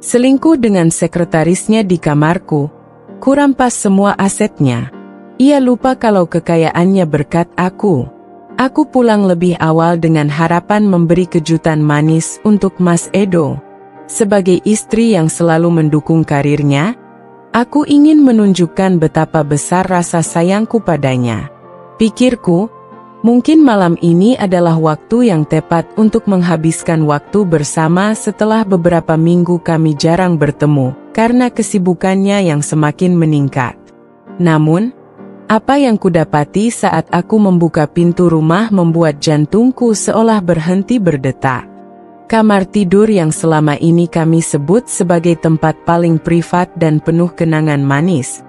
Selingkuh dengan sekretarisnya di kamarku, kurampas semua asetnya. Ia lupa kalau kekayaannya berkat aku. Aku pulang lebih awal dengan harapan memberi kejutan manis untuk Mas Edo. Sebagai istri yang selalu mendukung karirnya, aku ingin menunjukkan betapa besar rasa sayangku padanya. Pikirku, mungkin malam ini adalah waktu yang tepat untuk menghabiskan waktu bersama setelah beberapa minggu kami jarang bertemu karena kesibukannya yang semakin meningkat. Namun, apa yang kudapati saat aku membuka pintu rumah membuat jantungku seolah berhenti berdetak. Kamar tidur yang selama ini kami sebut sebagai tempat paling privat dan penuh kenangan manis,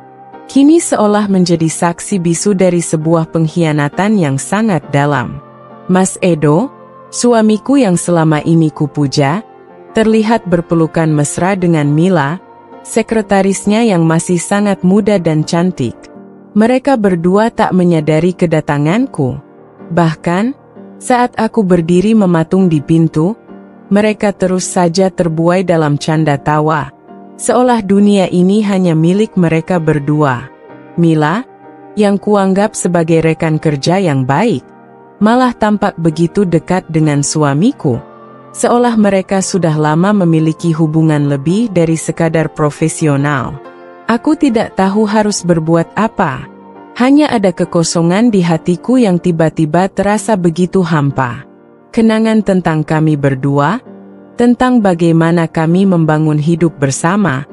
kini seolah menjadi saksi bisu dari sebuah pengkhianatan yang sangat dalam. Mas Edo, suamiku yang selama ini kupuja, terlihat berpelukan mesra dengan Mila, sekretarisnya yang masih sangat muda dan cantik. Mereka berdua tak menyadari kedatanganku. Bahkan, saat aku berdiri mematung di pintu, mereka terus saja terbuai dalam canda tawa, seolah dunia ini hanya milik mereka berdua. Mila, yang kuanggap sebagai rekan kerja yang baik, malah tampak begitu dekat dengan suamiku, seolah mereka sudah lama memiliki hubungan lebih dari sekadar profesional. Aku tidak tahu harus berbuat apa. Hanya ada kekosongan di hatiku yang tiba-tiba terasa begitu hampa. Kenangan tentang kami berdua, tentang bagaimana kami membangun hidup bersama,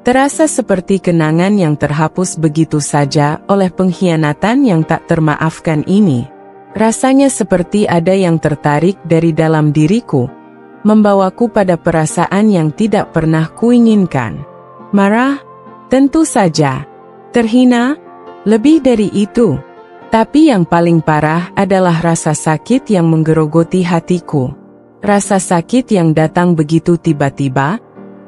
terasa seperti kenangan yang terhapus begitu saja oleh pengkhianatan yang tak termaafkan ini. Rasanya seperti ada yang tertarik dari dalam diriku, membawaku pada perasaan yang tidak pernah kuinginkan. Marah? Tentu saja. Terhina? Lebih dari itu. Tapi yang paling parah adalah rasa sakit yang menggerogoti hatiku. Rasa sakit yang datang begitu tiba-tiba,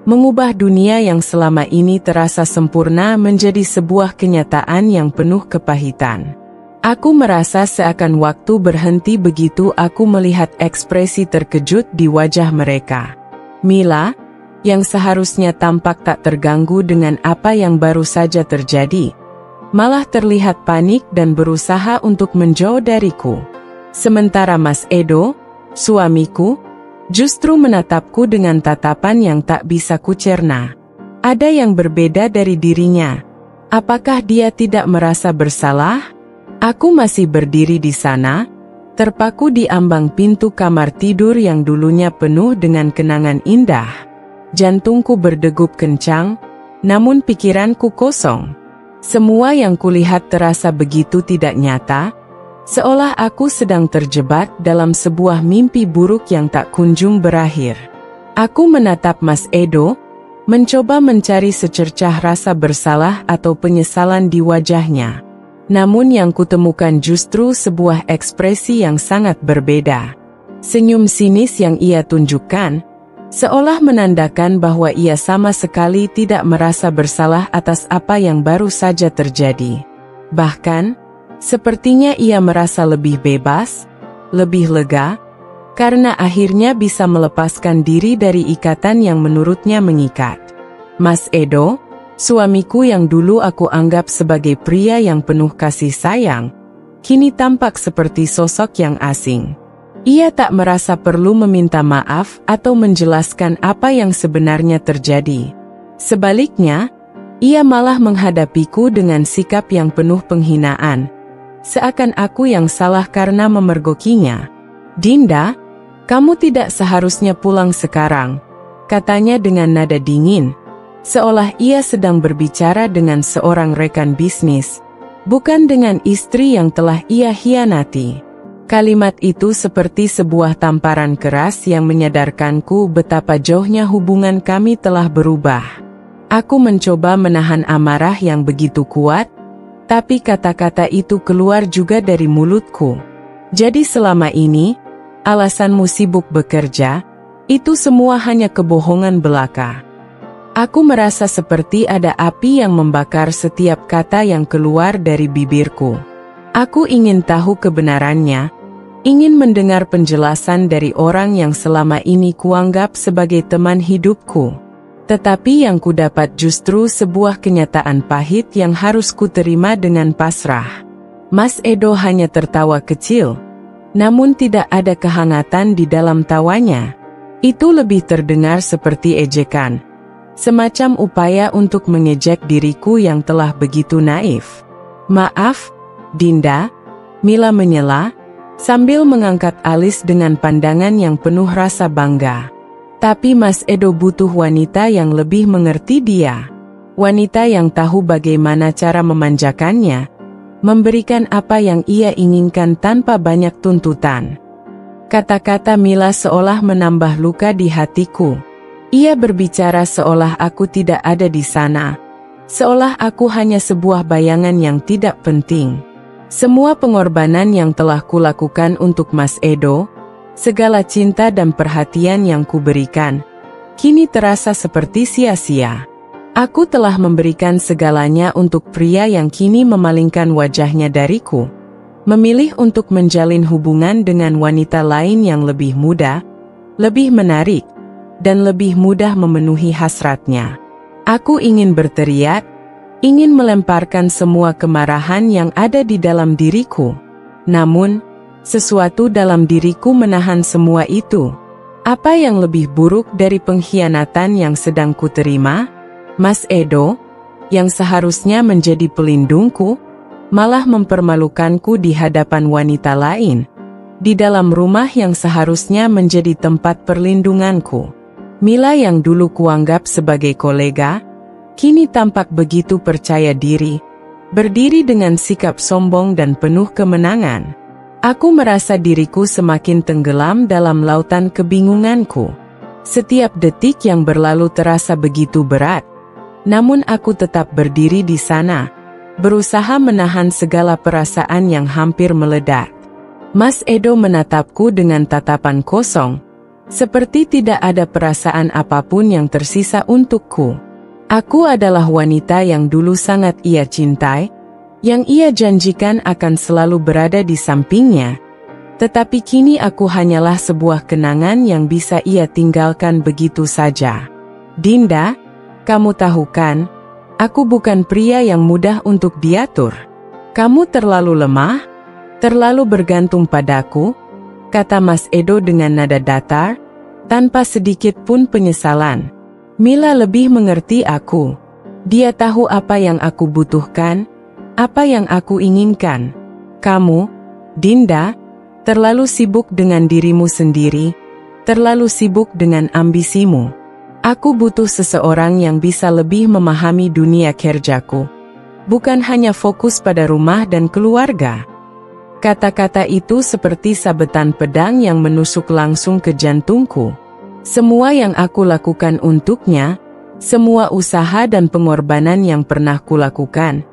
mengubah dunia yang selama ini terasa sempurna menjadi sebuah kenyataan yang penuh kepahitan. Aku merasa seakan waktu berhenti begitu aku melihat ekspresi terkejut di wajah mereka. Mila, yang seharusnya tampak tak terganggu dengan apa yang baru saja terjadi, malah terlihat panik dan berusaha untuk menjauh dariku. Sementara Mas Edo, suamiku, justru menatapku dengan tatapan yang tak bisa kucerna. Ada yang berbeda dari dirinya. Apakah dia tidak merasa bersalah? Aku masih berdiri di sana, terpaku di ambang pintu kamar tidur yang dulunya penuh dengan kenangan indah. Jantungku berdegup kencang, namun pikiranku kosong. Semua yang kulihat terasa begitu tidak nyata, seolah aku sedang terjebak dalam sebuah mimpi buruk yang tak kunjung berakhir. Aku menatap Mas Edo, mencoba mencari secercah rasa bersalah atau penyesalan di wajahnya. Namun yang kutemukan justru sebuah ekspresi yang sangat berbeda. Senyum sinis yang ia tunjukkan, seolah menandakan bahwa ia sama sekali tidak merasa bersalah atas apa yang baru saja terjadi. Bahkan, sepertinya ia merasa lebih bebas, lebih lega, karena akhirnya bisa melepaskan diri dari ikatan yang menurutnya mengikat. Mas Edo, suamiku yang dulu aku anggap sebagai pria yang penuh kasih sayang, kini tampak seperti sosok yang asing. Ia tak merasa perlu meminta maaf atau menjelaskan apa yang sebenarnya terjadi. Sebaliknya, ia malah menghadapiku dengan sikap yang penuh penghinaan, seakan aku yang salah karena memergokinya. "Dinda, kamu tidak seharusnya pulang sekarang," katanya dengan nada dingin, seolah ia sedang berbicara dengan seorang rekan bisnis, bukan dengan istri yang telah ia hianati. Kalimat itu seperti sebuah tamparan keras yang menyadarkanku betapa jauhnya hubungan kami telah berubah. Aku mencoba menahan amarah yang begitu kuat, tapi kata-kata itu keluar juga dari mulutku. "Jadi selama ini, alasanmu sibuk bekerja, itu semua hanya kebohongan belaka." Aku merasa seperti ada api yang membakar setiap kata yang keluar dari bibirku. Aku ingin tahu kebenarannya, ingin mendengar penjelasan dari orang yang selama ini kuanggap sebagai teman hidupku. Tetapi yang kudapat justru sebuah kenyataan pahit yang harus kuterima dengan pasrah. Mas Edo hanya tertawa kecil, namun tidak ada kehangatan di dalam tawanya. Itu lebih terdengar seperti ejekan, semacam upaya untuk mengejek diriku yang telah begitu naif. "Maaf, Dinda," Mila menyela, sambil mengangkat alis dengan pandangan yang penuh rasa bangga. Tapi Mas Edo butuh wanita yang lebih mengerti dia. Wanita yang tahu bagaimana cara memanjakannya, memberikan apa yang ia inginkan tanpa banyak tuntutan. Kata-kata Mila seolah menambah luka di hatiku. Ia berbicara seolah aku tidak ada di sana, seolah aku hanya sebuah bayangan yang tidak penting. Semua pengorbanan yang telah kulakukan untuk Mas Edo, segala cinta dan perhatian yang kuberikan, kini terasa seperti sia-sia. Aku telah memberikan segalanya untuk pria yang kini memalingkan wajahnya dariku, memilih untuk menjalin hubungan dengan wanita lain yang lebih muda, lebih menarik, dan lebih mudah memenuhi hasratnya. Aku ingin berteriak, ingin melemparkan semua kemarahan yang ada di dalam diriku. Namun, sesuatu dalam diriku menahan semua itu. Apa yang lebih buruk dari pengkhianatan yang sedang kuterima? Mas Edo, yang seharusnya menjadi pelindungku, malah mempermalukanku di hadapan wanita lain, di dalam rumah yang seharusnya menjadi tempat perlindunganku. Mila yang dulu kuanggap sebagai kolega, kini tampak begitu percaya diri, berdiri dengan sikap sombong dan penuh kemenangan. Aku merasa diriku semakin tenggelam dalam lautan kebingunganku. Setiap detik yang berlalu terasa begitu berat, namun aku tetap berdiri di sana, berusaha menahan segala perasaan yang hampir meledak. Mas Edo menatapku dengan tatapan kosong, seperti tidak ada perasaan apapun yang tersisa untukku. Aku adalah wanita yang dulu sangat ia cintai, yang ia janjikan akan selalu berada di sampingnya. Tetapi kini aku hanyalah sebuah kenangan yang bisa ia tinggalkan begitu saja. Dinda, kamu tahu kan, aku bukan pria yang mudah untuk diatur. Kamu terlalu lemah, terlalu bergantung padaku, kata Mas Edo dengan nada datar, tanpa sedikit pun penyesalan. Mila lebih mengerti aku. Dia tahu apa yang aku butuhkan, apa yang aku inginkan. Kamu, Dinda, terlalu sibuk dengan dirimu sendiri, terlalu sibuk dengan ambisimu. Aku butuh seseorang yang bisa lebih memahami dunia kerjaku, bukan hanya fokus pada rumah dan keluarga. Kata-kata itu seperti sabetan pedang yang menusuk langsung ke jantungku. Semua yang aku lakukan untuknya, semua usaha dan pengorbanan yang pernah kulakukan,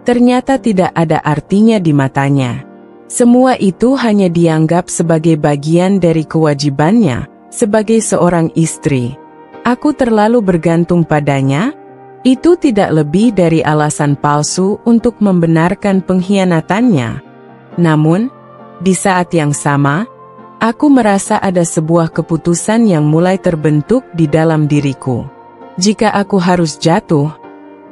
ternyata tidak ada artinya di matanya. Semua itu hanya dianggap sebagai bagian dari kewajibannya, sebagai seorang istri. Aku terlalu bergantung padanya. Itu tidak lebih dari alasan palsu untuk membenarkan pengkhianatannya. Namun, di saat yang sama, aku merasa ada sebuah keputusan yang mulai terbentuk di dalam diriku. Jika aku harus jatuh,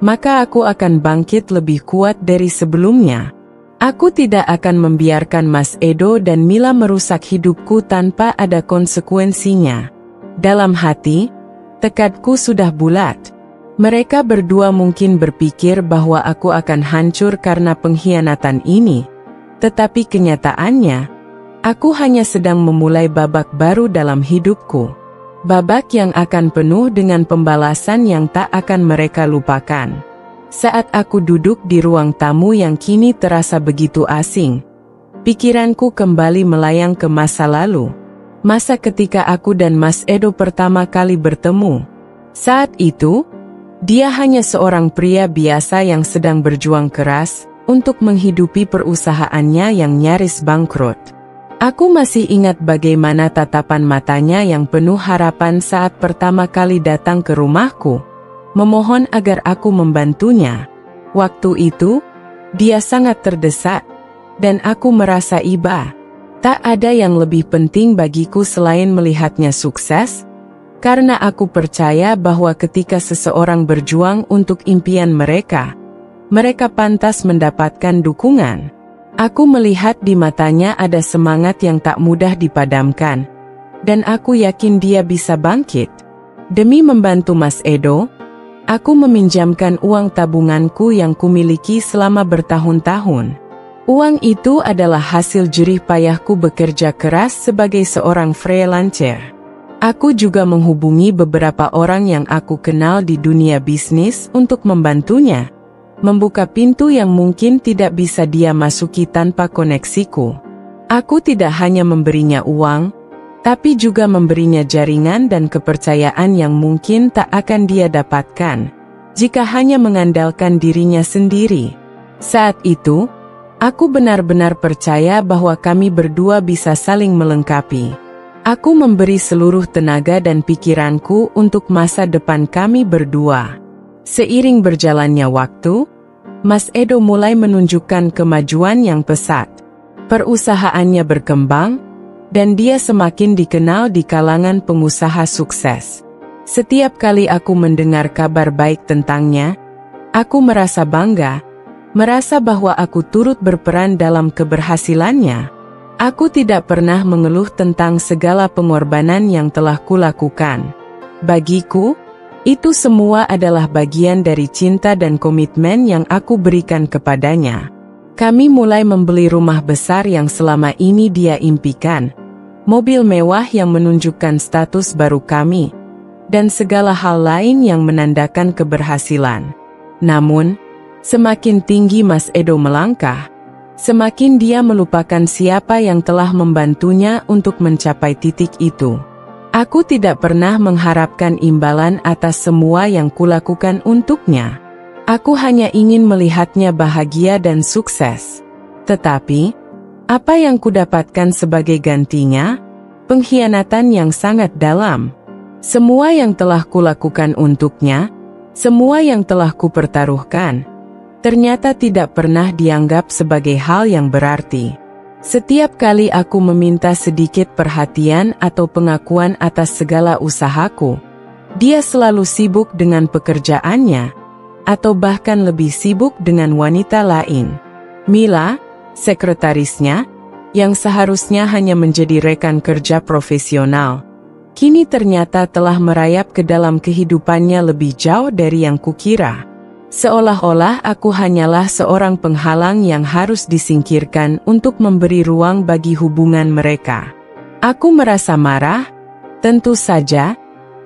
maka aku akan bangkit lebih kuat dari sebelumnya. Aku tidak akan membiarkan Mas Edo dan Mila merusak hidupku tanpa ada konsekuensinya. Dalam hati, tekadku sudah bulat. Mereka berdua mungkin berpikir bahwa aku akan hancur karena pengkhianatan ini. Tetapi kenyataannya, aku hanya sedang memulai babak baru dalam hidupku. Babak yang akan penuh dengan pembalasan yang tak akan mereka lupakan. Saat aku duduk di ruang tamu yang kini terasa begitu asing, pikiranku kembali melayang ke masa lalu. Masa ketika aku dan Mas Edo pertama kali bertemu. Saat itu, dia hanya seorang pria biasa yang sedang berjuang keras untuk menghidupi perusahaannya yang nyaris bangkrut. Aku masih ingat bagaimana tatapan matanya yang penuh harapan saat pertama kali datang ke rumahku, memohon agar aku membantunya. Waktu itu, dia sangat terdesak, dan aku merasa iba. Tak ada yang lebih penting bagiku selain melihatnya sukses, Karena aku percaya bahwa ketika seseorang berjuang untuk impian mereka, mereka pantas mendapatkan dukungan. Aku melihat di matanya ada semangat yang tak mudah dipadamkan, dan aku yakin dia bisa bangkit. Demi membantu Mas Edo, aku meminjamkan uang tabunganku yang kumiliki selama bertahun-tahun. Uang itu adalah hasil jerih payahku bekerja keras sebagai seorang freelancer. Aku juga menghubungi beberapa orang yang aku kenal di dunia bisnis untuk membantunya membuka pintu yang mungkin tidak bisa dia masuki tanpa koneksiku. Aku tidak hanya memberinya uang, tapi juga memberinya jaringan dan kepercayaan yang mungkin tak akan dia dapatkan jika hanya mengandalkan dirinya sendiri. Saat itu, aku benar-benar percaya bahwa kami berdua bisa saling melengkapi. Aku memberi seluruh tenaga dan pikiranku untuk masa depan kami berdua. Seiring berjalannya waktu, Mas Edo mulai menunjukkan kemajuan yang pesat. Perusahaannya berkembang, dan dia semakin dikenal di kalangan pengusaha sukses. Setiap kali aku mendengar kabar baik tentangnya, aku merasa bangga, merasa bahwa aku turut berperan dalam keberhasilannya. Aku tidak pernah mengeluh tentang segala pengorbanan yang telah kulakukan. Bagiku, itu semua adalah bagian dari cinta dan komitmen yang aku berikan kepadanya. Kami mulai membeli rumah besar yang selama ini dia impikan, mobil mewah yang menunjukkan status baru kami, dan segala hal lain yang menandakan keberhasilan. Namun, semakin tinggi Mas Edo melangkah, semakin dia melupakan siapa yang telah membantunya untuk mencapai titik itu. Aku tidak pernah mengharapkan imbalan atas semua yang kulakukan untuknya. Aku hanya ingin melihatnya bahagia dan sukses. Tetapi, apa yang kudapatkan sebagai gantinya? Pengkhianatan yang sangat dalam. Semua yang telah kulakukan untuknya, semua yang telah kupertaruhkan, ternyata tidak pernah dianggap sebagai hal yang berarti. Setiap kali aku meminta sedikit perhatian atau pengakuan atas segala usahaku, dia selalu sibuk dengan pekerjaannya, atau bahkan lebih sibuk dengan wanita lain. Mila, sekretarisnya, yang seharusnya hanya menjadi rekan kerja profesional, kini ternyata telah merayap ke dalam kehidupannya lebih jauh dari yang kukira. Seolah-olah aku hanyalah seorang penghalang yang harus disingkirkan untuk memberi ruang bagi hubungan mereka. Aku merasa marah, tentu saja,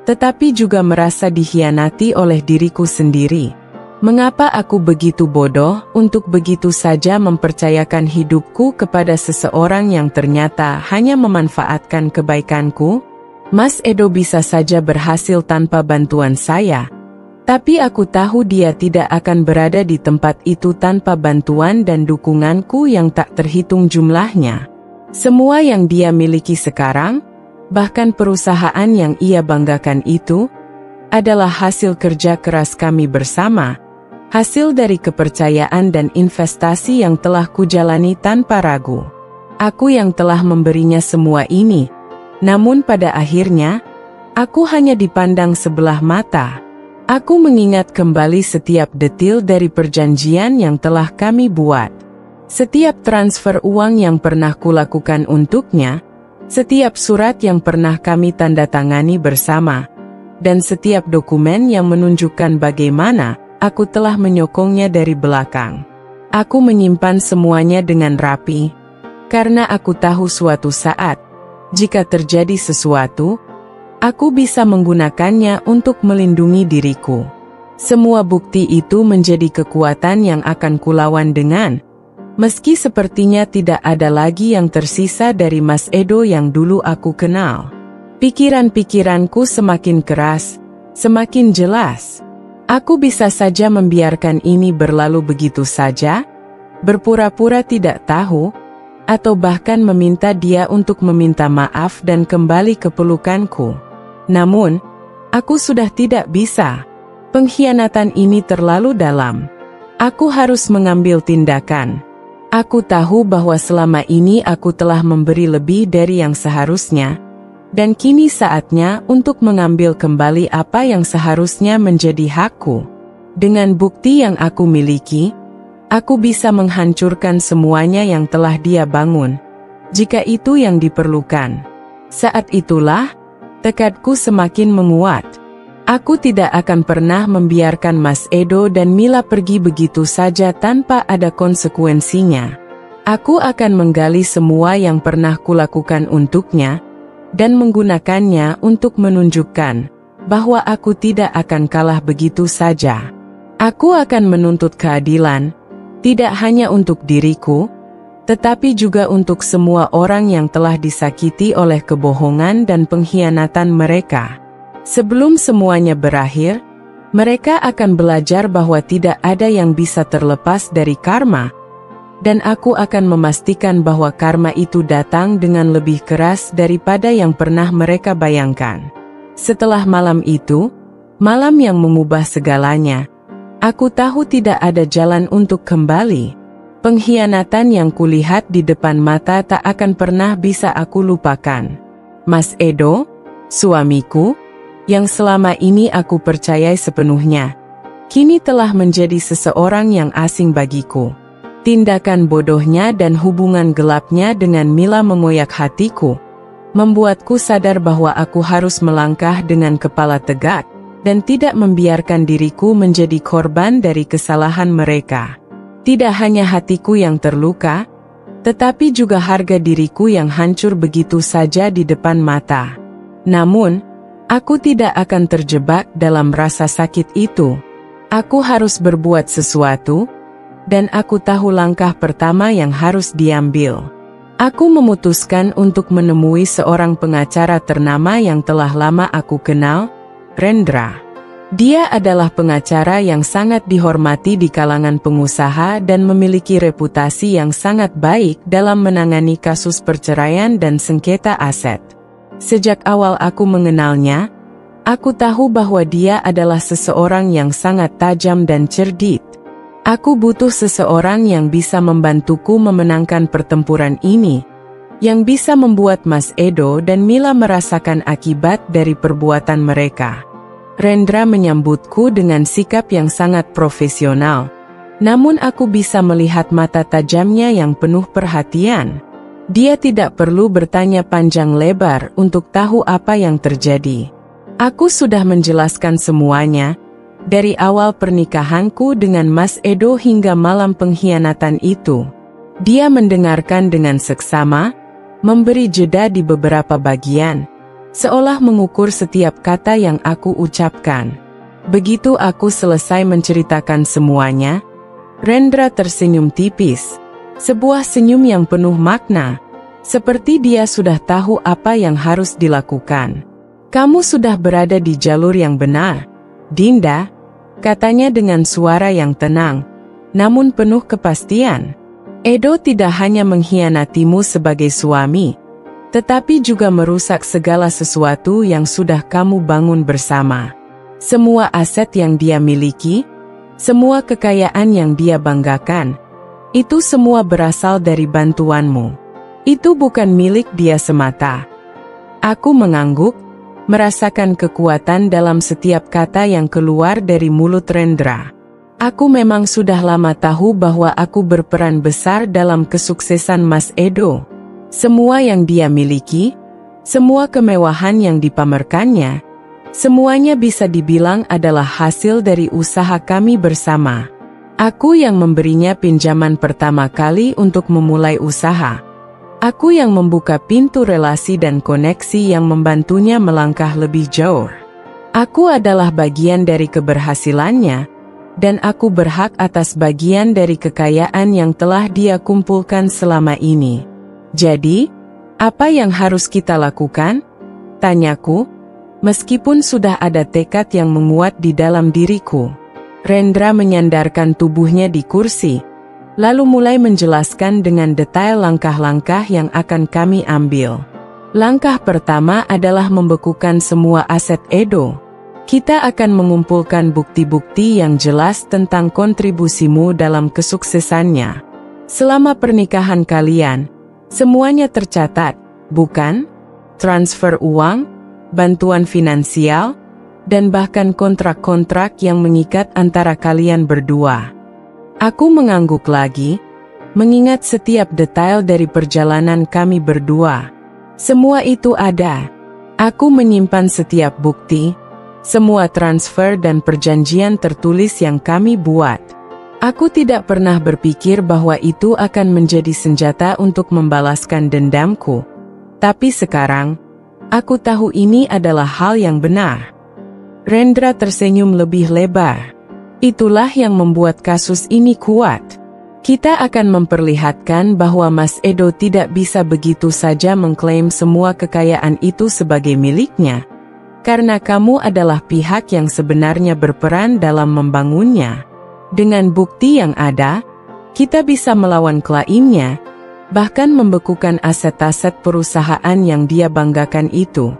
tetapi juga merasa dikhianati oleh diriku sendiri. Mengapa aku begitu bodoh untuk begitu saja mempercayakan hidupku kepada seseorang yang ternyata hanya memanfaatkan kebaikanku? Mas Edo bisa saja berhasil tanpa bantuan saya. Tapi aku tahu dia tidak akan berada di tempat itu tanpa bantuan dan dukunganku yang tak terhitung jumlahnya. Semua yang dia miliki sekarang, bahkan perusahaan yang ia banggakan itu, adalah hasil kerja keras kami bersama, hasil dari kepercayaan dan investasi yang telah kujalani tanpa ragu. Aku yang telah memberinya semua ini, namun pada akhirnya, aku hanya dipandang sebelah mata. Aku mengingat kembali setiap detil dari perjanjian yang telah kami buat. Setiap transfer uang yang pernah kulakukan untuknya, setiap surat yang pernah kami tanda tangani bersama, dan setiap dokumen yang menunjukkan bagaimana aku telah menyokongnya dari belakang. Aku menyimpan semuanya dengan rapi, karena aku tahu suatu saat, jika terjadi sesuatu, aku bisa menggunakannya untuk melindungi diriku. Semua bukti itu menjadi kekuatan yang akan kulawan dengan, meski sepertinya tidak ada lagi yang tersisa dari Mas Edo yang dulu aku kenal. Pikiran-pikiranku semakin keras, semakin jelas. Aku bisa saja membiarkan ini berlalu begitu saja, berpura-pura tidak tahu, atau bahkan meminta dia untuk meminta maaf dan kembali ke pelukanku. Namun, aku sudah tidak bisa. Pengkhianatan ini terlalu dalam. Aku harus mengambil tindakan. Aku tahu bahwa selama ini aku telah memberi lebih dari yang seharusnya, Dan kini saatnya untuk mengambil kembali apa yang seharusnya menjadi hakku. Dengan bukti yang aku miliki, aku bisa menghancurkan semuanya yang telah dia bangun, jika itu yang diperlukan. Saat itulah, tekadku semakin menguat. Aku tidak akan pernah membiarkan Mas Edo dan Mila pergi begitu saja tanpa ada konsekuensinya. Aku akan menggali semua yang pernah kulakukan untuknya, dan menggunakannya untuk menunjukkan bahwa aku tidak akan kalah begitu saja. Aku akan menuntut keadilan, tidak hanya untuk diriku, tetapi juga untuk semua orang yang telah disakiti oleh kebohongan dan pengkhianatan mereka. Sebelum semuanya berakhir, mereka akan belajar bahwa tidak ada yang bisa terlepas dari karma, dan aku akan memastikan bahwa karma itu datang dengan lebih keras daripada yang pernah mereka bayangkan. Setelah malam itu, malam yang mengubah segalanya, aku tahu tidak ada jalan untuk kembali. Pengkhianatan yang kulihat di depan mata tak akan pernah bisa aku lupakan. Mas Edo, suamiku, yang selama ini aku percayai sepenuhnya, kini telah menjadi seseorang yang asing bagiku. Tindakan bodohnya dan hubungan gelapnya dengan Mila mengoyak hatiku, membuatku sadar bahwa aku harus melangkah dengan kepala tegak, dan tidak membiarkan diriku menjadi korban dari kesalahan mereka. Tidak hanya hatiku yang terluka, tetapi juga harga diriku yang hancur begitu saja di depan mata. Namun, aku tidak akan terjebak dalam rasa sakit itu. Aku harus berbuat sesuatu, dan aku tahu langkah pertama yang harus diambil. Aku memutuskan untuk menemui seorang pengacara ternama yang telah lama aku kenal, Rendra. Dia adalah pengacara yang sangat dihormati di kalangan pengusaha dan memiliki reputasi yang sangat baik dalam menangani kasus perceraian dan sengketa aset. Sejak awal aku mengenalnya, aku tahu bahwa dia adalah seseorang yang sangat tajam dan cerdik. Aku butuh seseorang yang bisa membantuku memenangkan pertempuran ini, yang bisa membuat Mas Edo dan Mila merasakan akibat dari perbuatan mereka. Rendra menyambutku dengan sikap yang sangat profesional, namun aku bisa melihat mata tajamnya yang penuh perhatian. Dia tidak perlu bertanya panjang lebar untuk tahu apa yang terjadi. Aku sudah menjelaskan semuanya, dari awal pernikahanku dengan Mas Edo hingga malam pengkhianatan itu. Dia mendengarkan dengan seksama, memberi jeda di beberapa bagian, seolah mengukur setiap kata yang aku ucapkan. Begitu aku selesai menceritakan semuanya, Rendra tersenyum tipis, sebuah senyum yang penuh makna, seperti dia sudah tahu apa yang harus dilakukan. Kamu sudah berada di jalur yang benar, Dinda, katanya dengan suara yang tenang, namun penuh kepastian. Edo tidak hanya mengkhianatimu sebagai suami, tetapi juga merusak segala sesuatu yang sudah kamu bangun bersama. Semua aset yang dia miliki, semua kekayaan yang dia banggakan, itu semua berasal dari bantuanmu. Itu bukan milik dia semata. Aku mengangguk, merasakan kekuatan dalam setiap kata yang keluar dari mulut Rendra. Aku memang sudah lama tahu bahwa aku berperan besar dalam kesuksesan Mas Edo. Semua yang dia miliki, semua kemewahan yang dipamerkannya, semuanya bisa dibilang adalah hasil dari usaha kami bersama. Aku yang memberinya pinjaman pertama kali untuk memulai usaha. Aku yang membuka pintu relasi dan koneksi yang membantunya melangkah lebih jauh. Aku adalah bagian dari keberhasilannya, dan aku berhak atas bagian dari kekayaan yang telah dia kumpulkan selama ini. Jadi, apa yang harus kita lakukan? Tanyaku, meskipun sudah ada tekad yang menguat di dalam diriku. Rendra menyandarkan tubuhnya di kursi, lalu mulai menjelaskan dengan detail langkah-langkah yang akan kami ambil. Langkah pertama adalah membekukan semua aset Edo. Kita akan mengumpulkan bukti-bukti yang jelas tentang kontribusimu dalam kesuksesannya. Selama pernikahan kalian, semuanya tercatat, bukan? transfer uang, bantuan finansial, dan bahkan kontrak-kontrak yang mengikat antara kalian berdua. Aku mengangguk lagi, mengingat setiap detail dari perjalanan kami berdua. Semua itu ada. Aku menyimpan setiap bukti, semua transfer dan perjanjian tertulis yang kami buat. Aku tidak pernah berpikir bahwa itu akan menjadi senjata untuk membalaskan dendamku. Tapi sekarang, aku tahu ini adalah hal yang benar. Rendra tersenyum lebih lebar. Itulah yang membuat kasus ini kuat. Kita akan memperlihatkan bahwa Mas Edo tidak bisa begitu saja mengklaim semua kekayaan itu sebagai miliknya, karena kamu adalah pihak yang sebenarnya berperan dalam membangunnya. Dengan bukti yang ada, kita bisa melawan klaimnya, bahkan membekukan aset-aset perusahaan yang dia banggakan itu.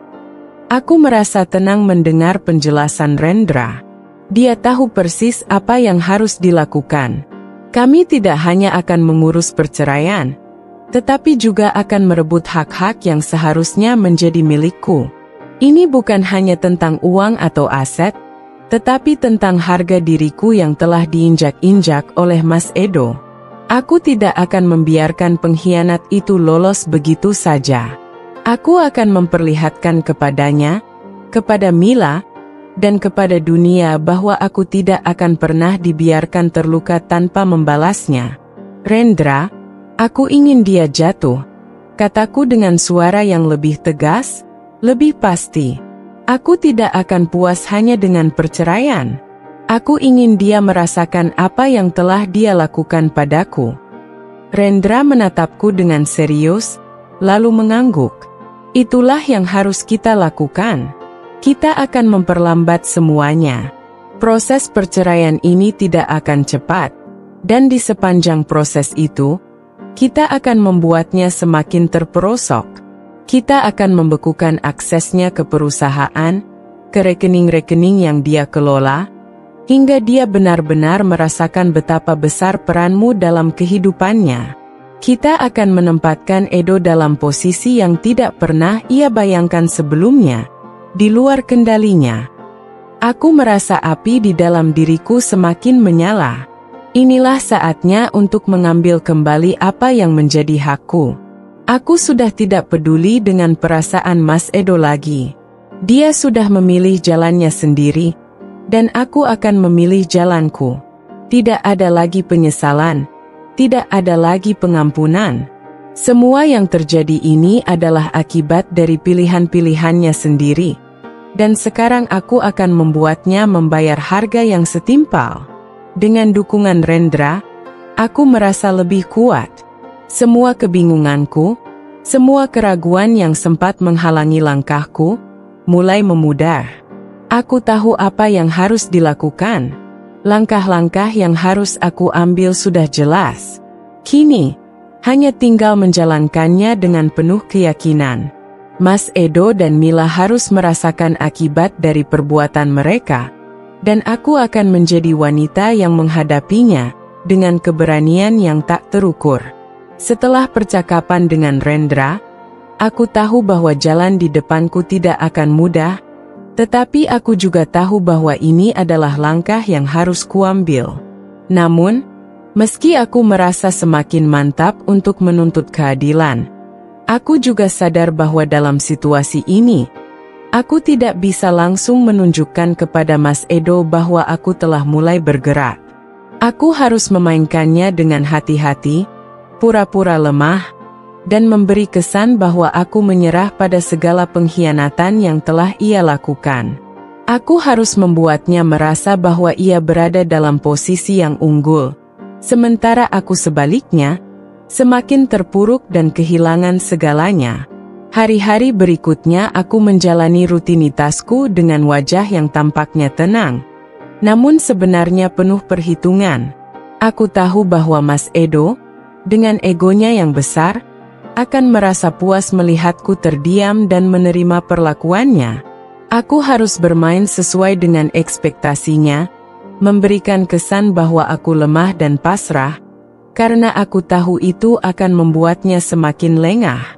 Aku merasa tenang mendengar penjelasan Rendra. Dia tahu persis apa yang harus dilakukan. Kami tidak hanya akan mengurus perceraian, tetapi juga akan merebut hak-hak yang seharusnya menjadi milikku. Ini bukan hanya tentang uang atau aset, tetapi tentang harga diriku yang telah diinjak-injak oleh Mas Edo. Aku tidak akan membiarkan pengkhianat itu lolos begitu saja. Aku akan memperlihatkan kepadanya, kepada Mila, dan kepada dunia bahwa aku tidak akan pernah dibiarkan terluka tanpa membalasnya. Rendra, aku ingin dia jatuh, kataku dengan suara yang lebih tegas, lebih pasti. Aku tidak akan puas hanya dengan perceraian. Aku ingin dia merasakan apa yang telah dia lakukan padaku. Rendra menatapku dengan serius, lalu mengangguk. Itulah yang harus kita lakukan. Kita akan memperlambat semuanya. Proses perceraian ini tidak akan cepat, dan di sepanjang proses itu, kita akan membuatnya semakin terperosok. Kita akan membekukan aksesnya ke perusahaan, ke rekening-rekening yang dia kelola, hingga dia benar-benar merasakan betapa besar peranmu dalam kehidupannya. Kita akan menempatkan Edo dalam posisi yang tidak pernah ia bayangkan sebelumnya, di luar kendalinya. Aku merasa api di dalam diriku semakin menyala. Inilah saatnya untuk mengambil kembali apa yang menjadi hakku. Aku sudah tidak peduli dengan perasaan Mas Edo lagi. Dia sudah memilih jalannya sendiri, dan aku akan memilih jalanku. Tidak ada lagi penyesalan, tidak ada lagi pengampunan. Semua yang terjadi ini adalah akibat dari pilihan-pilihannya sendiri. Dan sekarang aku akan membuatnya membayar harga yang setimpal. Dengan dukungan Rendra, aku merasa lebih kuat. Semua kebingunganku, semua keraguan yang sempat menghalangi langkahku, mulai memudar. Aku tahu apa yang harus dilakukan. Langkah-langkah yang harus aku ambil sudah jelas. Kini, hanya tinggal menjalankannya dengan penuh keyakinan. Mas Edo dan Mila harus merasakan akibat dari perbuatan mereka, dan aku akan menjadi wanita yang menghadapinya dengan keberanian yang tak terukur. Setelah percakapan dengan Rendra, aku tahu bahwa jalan di depanku tidak akan mudah, tetapi aku juga tahu bahwa ini adalah langkah yang harus kuambil. Namun, meski aku merasa semakin mantap untuk menuntut keadilan, aku juga sadar bahwa dalam situasi ini, aku tidak bisa langsung menunjukkan kepada Mas Edo bahwa aku telah mulai bergerak. Aku harus memainkannya dengan hati-hati, pura-pura lemah, dan memberi kesan bahwa aku menyerah pada segala pengkhianatan yang telah ia lakukan. Aku harus membuatnya merasa bahwa ia berada dalam posisi yang unggul, sementara aku sebaliknya, semakin terpuruk dan kehilangan segalanya. Hari-hari berikutnya aku menjalani rutinitasku dengan wajah yang tampaknya tenang, namun sebenarnya penuh perhitungan. Aku tahu bahwa Mas Edo, dengan egonya yang besar, akan merasa puas melihatku terdiam dan menerima perlakuannya. Aku harus bermain sesuai dengan ekspektasinya, memberikan kesan bahwa aku lemah dan pasrah, karena aku tahu itu akan membuatnya semakin lengah.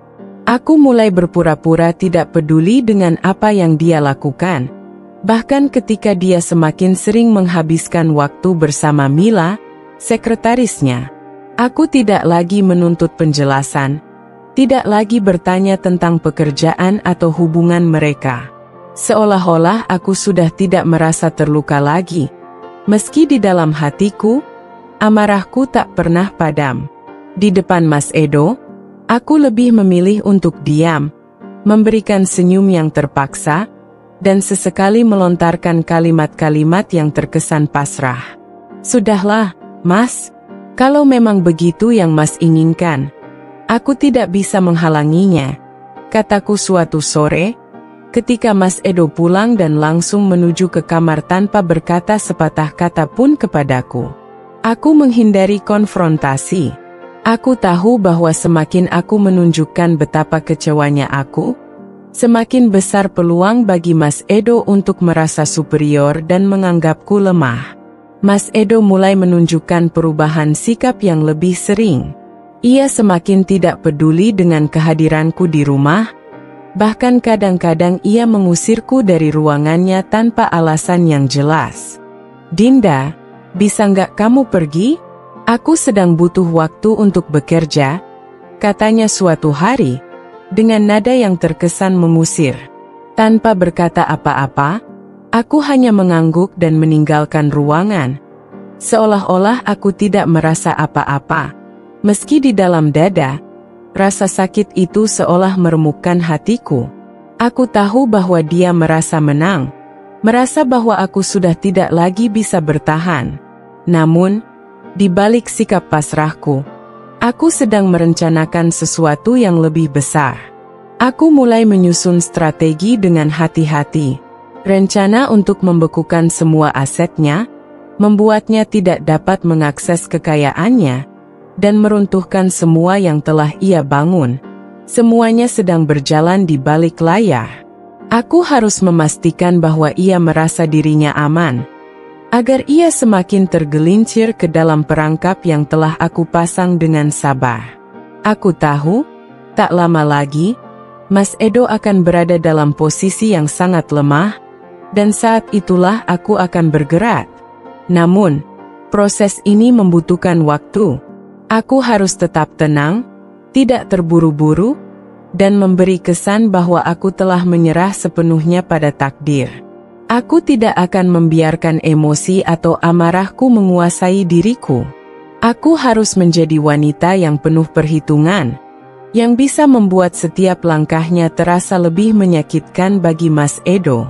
Aku mulai berpura-pura tidak peduli dengan apa yang dia lakukan. Bahkan ketika dia semakin sering menghabiskan waktu bersama Mila, sekretarisnya. Aku tidak lagi menuntut penjelasan, tidak lagi bertanya tentang pekerjaan atau hubungan mereka. Seolah-olah aku sudah tidak merasa terluka lagi. Meski di dalam hatiku, amarahku tak pernah padam. Di depan Mas Edo, aku lebih memilih untuk diam, memberikan senyum yang terpaksa, dan sesekali melontarkan kalimat-kalimat yang terkesan pasrah. Sudahlah, Mas. Kalau memang begitu yang Mas inginkan, aku tidak bisa menghalanginya, kataku suatu sore, ketika Mas Edo pulang dan langsung menuju ke kamar tanpa berkata sepatah kata pun kepadaku. Aku menghindari konfrontasi. Aku tahu bahwa semakin aku menunjukkan betapa kecewanya aku, semakin besar peluang bagi Mas Edo untuk merasa superior dan menganggapku lemah. Mas Edo mulai menunjukkan perubahan sikap yang lebih sering. Ia semakin tidak peduli dengan kehadiranku di rumah, bahkan kadang-kadang ia mengusirku dari ruangannya tanpa alasan yang jelas. Dinda, bisa nggak kamu pergi? Aku sedang butuh waktu untuk bekerja, katanya suatu hari, dengan nada yang terkesan mengusir. Tanpa berkata apa-apa, aku hanya mengangguk dan meninggalkan ruangan. Seolah-olah aku tidak merasa apa-apa. Meski di dalam dada, rasa sakit itu seolah meremukkan hatiku. Aku tahu bahwa dia merasa menang, merasa bahwa aku sudah tidak lagi bisa bertahan. Namun, di balik sikap pasrahku, aku sedang merencanakan sesuatu yang lebih besar. Aku mulai menyusun strategi dengan hati-hati. Rencana untuk membekukan semua asetnya, membuatnya tidak dapat mengakses kekayaannya, dan meruntuhkan semua yang telah ia bangun. Semuanya sedang berjalan di balik layar. Aku harus memastikan bahwa ia merasa dirinya aman, agar ia semakin tergelincir ke dalam perangkap yang telah aku pasang dengan sabar. Aku tahu, tak lama lagi, Mas Edo akan berada dalam posisi yang sangat lemah, dan saat itulah aku akan bergerak. Namun, proses ini membutuhkan waktu. Aku harus tetap tenang, tidak terburu-buru, dan memberi kesan bahwa aku telah menyerah sepenuhnya pada takdir. Aku tidak akan membiarkan emosi atau amarahku menguasai diriku. Aku harus menjadi wanita yang penuh perhitungan, yang bisa membuat setiap langkahnya terasa lebih menyakitkan bagi Mas Edo.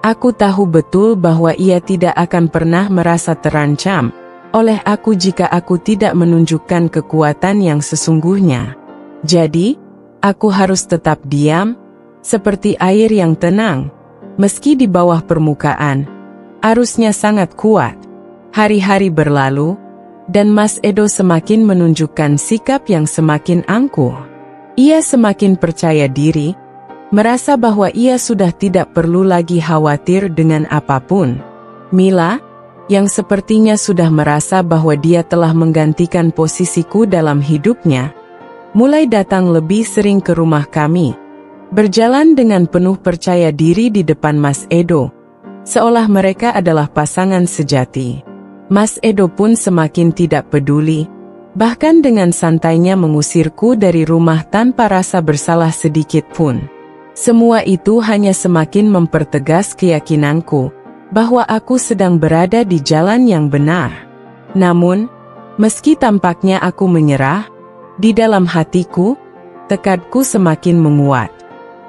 Aku tahu betul bahwa ia tidak akan pernah merasa terancam oleh aku jika aku tidak menunjukkan kekuatan yang sesungguhnya. Jadi, aku harus tetap diam, seperti air yang tenang. Meski di bawah permukaan, arusnya sangat kuat. Hari-hari berlalu, dan Mas Edo semakin menunjukkan sikap yang semakin angkuh. Ia semakin percaya diri, merasa bahwa ia sudah tidak perlu lagi khawatir dengan apapun. Mila, yang sepertinya sudah merasa bahwa dia telah menggantikan posisiku dalam hidupnya, mulai datang lebih sering ke rumah kami. Berjalan dengan penuh percaya diri di depan Mas Edo, seolah mereka adalah pasangan sejati. Mas Edo pun semakin tidak peduli, bahkan dengan santainya mengusirku dari rumah tanpa rasa bersalah sedikit pun. Semua itu hanya semakin mempertegas keyakinanku bahwa aku sedang berada di jalan yang benar. Namun, meski tampaknya aku menyerah, di dalam hatiku, tekadku semakin menguat.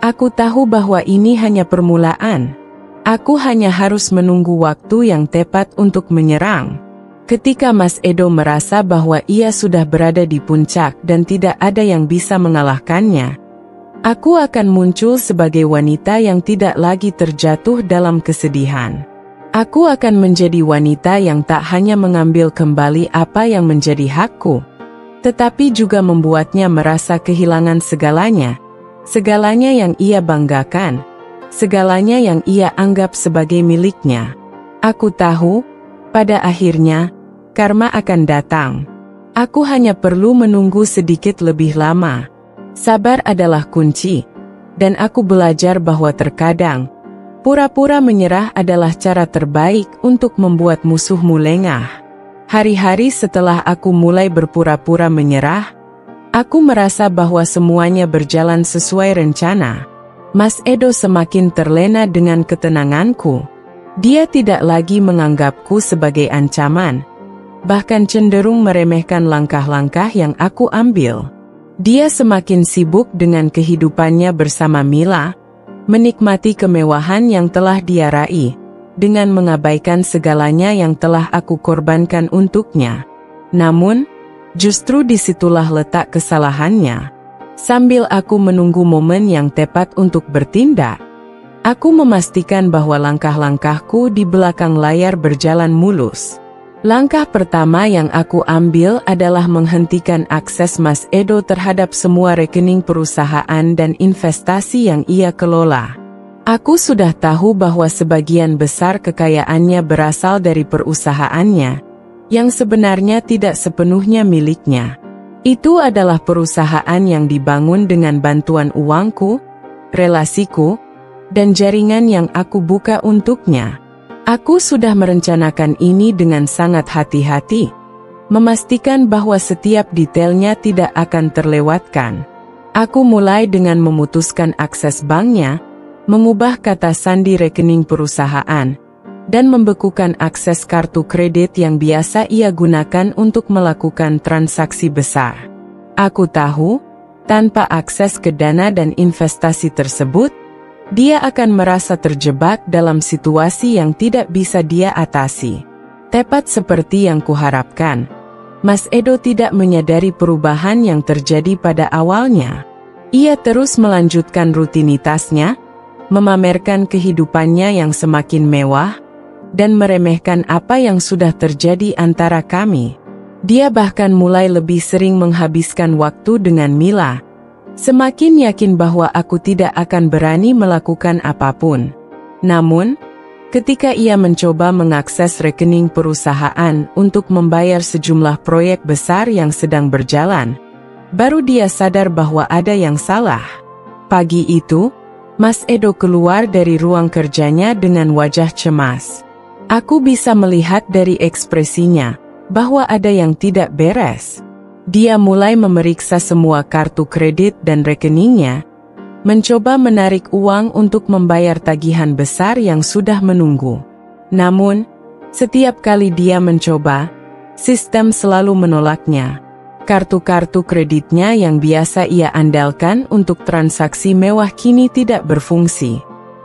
Aku tahu bahwa ini hanya permulaan. Aku hanya harus menunggu waktu yang tepat untuk menyerang. Ketika Mas Edo merasa bahwa ia sudah berada di puncak dan tidak ada yang bisa mengalahkannya, aku akan muncul sebagai wanita yang tidak lagi terjatuh dalam kesedihan. Aku akan menjadi wanita yang tak hanya mengambil kembali apa yang menjadi hakku, tetapi juga membuatnya merasa kehilangan segalanya. Segalanya yang ia banggakan, segalanya yang ia anggap sebagai miliknya. Aku tahu, pada akhirnya, karma akan datang. Aku hanya perlu menunggu sedikit lebih lama. Sabar adalah kunci, dan aku belajar bahwa terkadang pura-pura menyerah adalah cara terbaik untuk membuat musuhmu lengah. Hari-hari setelah aku mulai berpura-pura menyerah, aku merasa bahwa semuanya berjalan sesuai rencana. Mas Edo semakin terlena dengan ketenanganku. Dia tidak lagi menganggapku sebagai ancaman, bahkan cenderung meremehkan langkah-langkah yang aku ambil. Dia semakin sibuk dengan kehidupannya bersama Mila, menikmati kemewahan yang telah dia raih, dengan mengabaikan segalanya yang telah aku korbankan untuknya. Namun, justru disitulah letak kesalahannya. Sambil aku menunggu momen yang tepat untuk bertindak, aku memastikan bahwa langkah-langkahku di belakang layar berjalan mulus. Langkah pertama yang aku ambil adalah menghentikan akses Mas Edo terhadap semua rekening perusahaan dan investasi yang ia kelola. Aku sudah tahu bahwa sebagian besar kekayaannya berasal dari perusahaannya, yang sebenarnya tidak sepenuhnya miliknya. Itu adalah perusahaan yang dibangun dengan bantuan uangku, relasiku, dan jaringan yang aku buka untuknya. Aku sudah merencanakan ini dengan sangat hati-hati, memastikan bahwa setiap detailnya tidak akan terlewatkan. Aku mulai dengan memutuskan akses banknya, mengubah kata sandi rekening perusahaan, dan membekukan akses kartu kredit yang biasa ia gunakan untuk melakukan transaksi besar. Aku tahu, tanpa akses ke dana dan investasi tersebut, dia akan merasa terjebak dalam situasi yang tidak bisa dia atasi. Tepat seperti yang kuharapkan, Mas Edo tidak menyadari perubahan yang terjadi pada awalnya. Ia terus melanjutkan rutinitasnya, memamerkan kehidupannya yang semakin mewah, dan meremehkan apa yang sudah terjadi antara kami. Dia bahkan mulai lebih sering menghabiskan waktu dengan Mila, semakin yakin bahwa aku tidak akan berani melakukan apapun. Namun, ketika ia mencoba mengakses rekening perusahaan untuk membayar sejumlah proyek besar yang sedang berjalan, baru dia sadar bahwa ada yang salah. Pagi itu, Mas Edo keluar dari ruang kerjanya dengan wajah cemas. Aku bisa melihat dari ekspresinya bahwa ada yang tidak beres. Dia mulai memeriksa semua kartu kredit dan rekeningnya, mencoba menarik uang untuk membayar tagihan besar yang sudah menunggu. Namun, setiap kali dia mencoba, sistem selalu menolaknya. Kartu-kartu kreditnya yang biasa ia andalkan untuk transaksi mewah kini tidak berfungsi.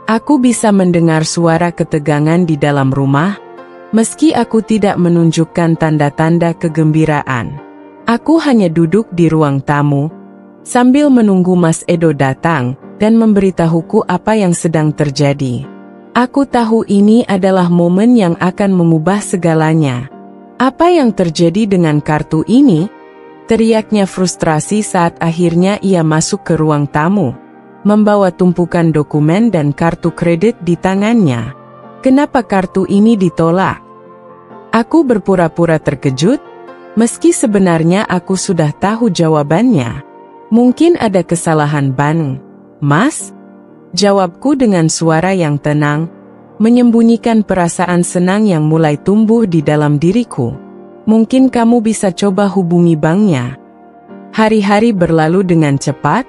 Aku bisa mendengar suara ketegangan di dalam rumah, meski aku tidak menunjukkan tanda-tanda kegembiraan. Aku hanya duduk di ruang tamu, sambil menunggu Mas Edo datang dan memberitahuku apa yang sedang terjadi. Aku tahu ini adalah momen yang akan mengubah segalanya. Apa yang terjadi dengan kartu ini? Teriaknya frustrasi saat akhirnya ia masuk ke ruang tamu, membawa tumpukan dokumen dan kartu kredit di tangannya. Kenapa kartu ini ditolak? Aku berpura-pura terkejut, meski sebenarnya aku sudah tahu jawabannya. Mungkin ada kesalahan bank, Mas? Jawabku dengan suara yang tenang, menyembunyikan perasaan senang yang mulai tumbuh di dalam diriku. Mungkin kamu bisa coba hubungi banknya. Hari-hari berlalu dengan cepat,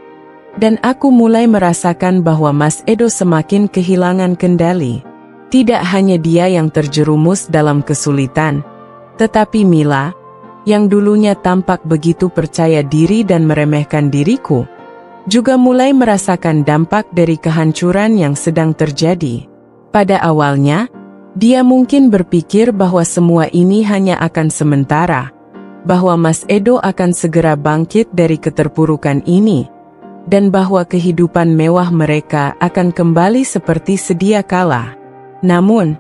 dan aku mulai merasakan bahwa Mas Edo semakin kehilangan kendali. Tidak hanya dia yang terjerumus dalam kesulitan, tetapi Mila, yang dulunya tampak begitu percaya diri dan meremehkan diriku, juga mulai merasakan dampak dari kehancuran yang sedang terjadi. Pada awalnya, dia mungkin berpikir bahwa semua ini hanya akan sementara, bahwa Mas Edo akan segera bangkit dari keterpurukan ini, dan bahwa kehidupan mewah mereka akan kembali seperti sedia kala. Namun,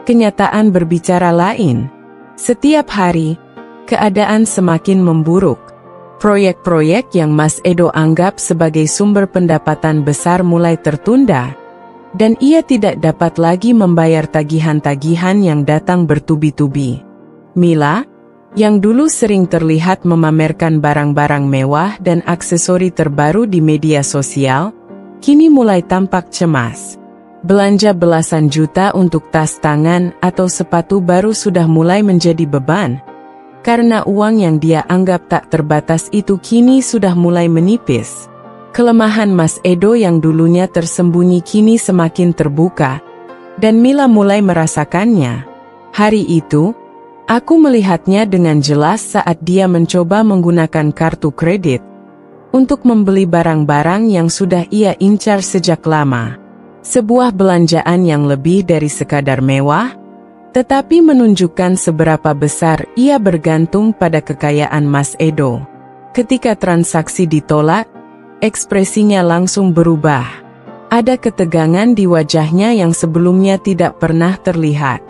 kenyataan berbicara lain. Setiap hari, keadaan semakin memburuk. Proyek-proyek yang Mas Edo anggap sebagai sumber pendapatan besar mulai tertunda, dan ia tidak dapat lagi membayar tagihan-tagihan yang datang bertubi-tubi. Mila, yang dulu sering terlihat memamerkan barang-barang mewah dan aksesori terbaru di media sosial, kini mulai tampak cemas. Belanja belasan juta untuk tas tangan atau sepatu baru sudah mulai menjadi beban, karena uang yang dia anggap tak terbatas itu kini sudah mulai menipis. Kelemahan Mas Edo yang dulunya tersembunyi kini semakin terbuka, dan Mila mulai merasakannya. Hari itu, aku melihatnya dengan jelas saat dia mencoba menggunakan kartu kredit untuk membeli barang-barang yang sudah ia incar sejak lama. Sebuah belanjaan yang lebih dari sekadar mewah, tetapi menunjukkan seberapa besar ia bergantung pada kekayaan Mas Edo. Ketika transaksi ditolak, ekspresinya langsung berubah. Ada ketegangan di wajahnya yang sebelumnya tidak pernah terlihat.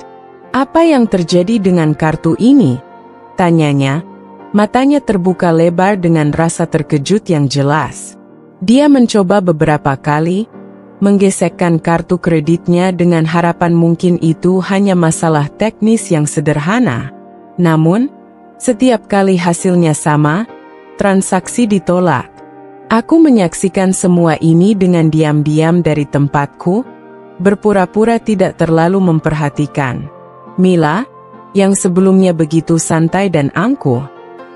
"Apa yang terjadi dengan kartu ini?" tanyanya. Matanya terbuka lebar dengan rasa terkejut yang jelas. Dia mencoba beberapa kali menggesekkan kartu kreditnya dengan harapan mungkin itu hanya masalah teknis yang sederhana. Namun, setiap kali hasilnya sama, transaksi ditolak. Aku menyaksikan semua ini dengan diam-diam dari tempatku, berpura-pura tidak terlalu memperhatikan. Mila, yang sebelumnya begitu santai dan angkuh,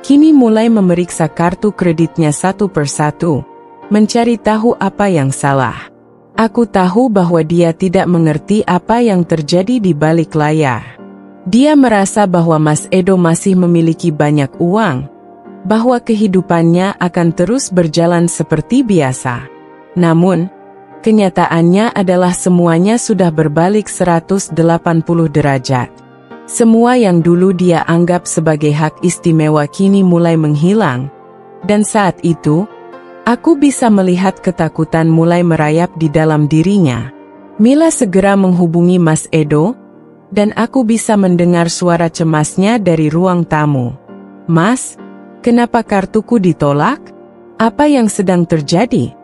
kini mulai memeriksa kartu kreditnya satu persatu, mencari tahu apa yang salah. Aku tahu bahwa dia tidak mengerti apa yang terjadi di balik layar. Dia merasa bahwa Mas Edo masih memiliki banyak uang, bahwa kehidupannya akan terus berjalan seperti biasa. Namun, kenyataannya adalah semuanya sudah berbalik 180 derajat. Semua yang dulu dia anggap sebagai hak istimewa kini mulai menghilang, dan saat itu, aku bisa melihat ketakutan mulai merayap di dalam dirinya. Mila segera menghubungi Mas Edo, dan aku bisa mendengar suara cemasnya dari ruang tamu. "Mas, kenapa kartuku ditolak? Apa yang sedang terjadi?"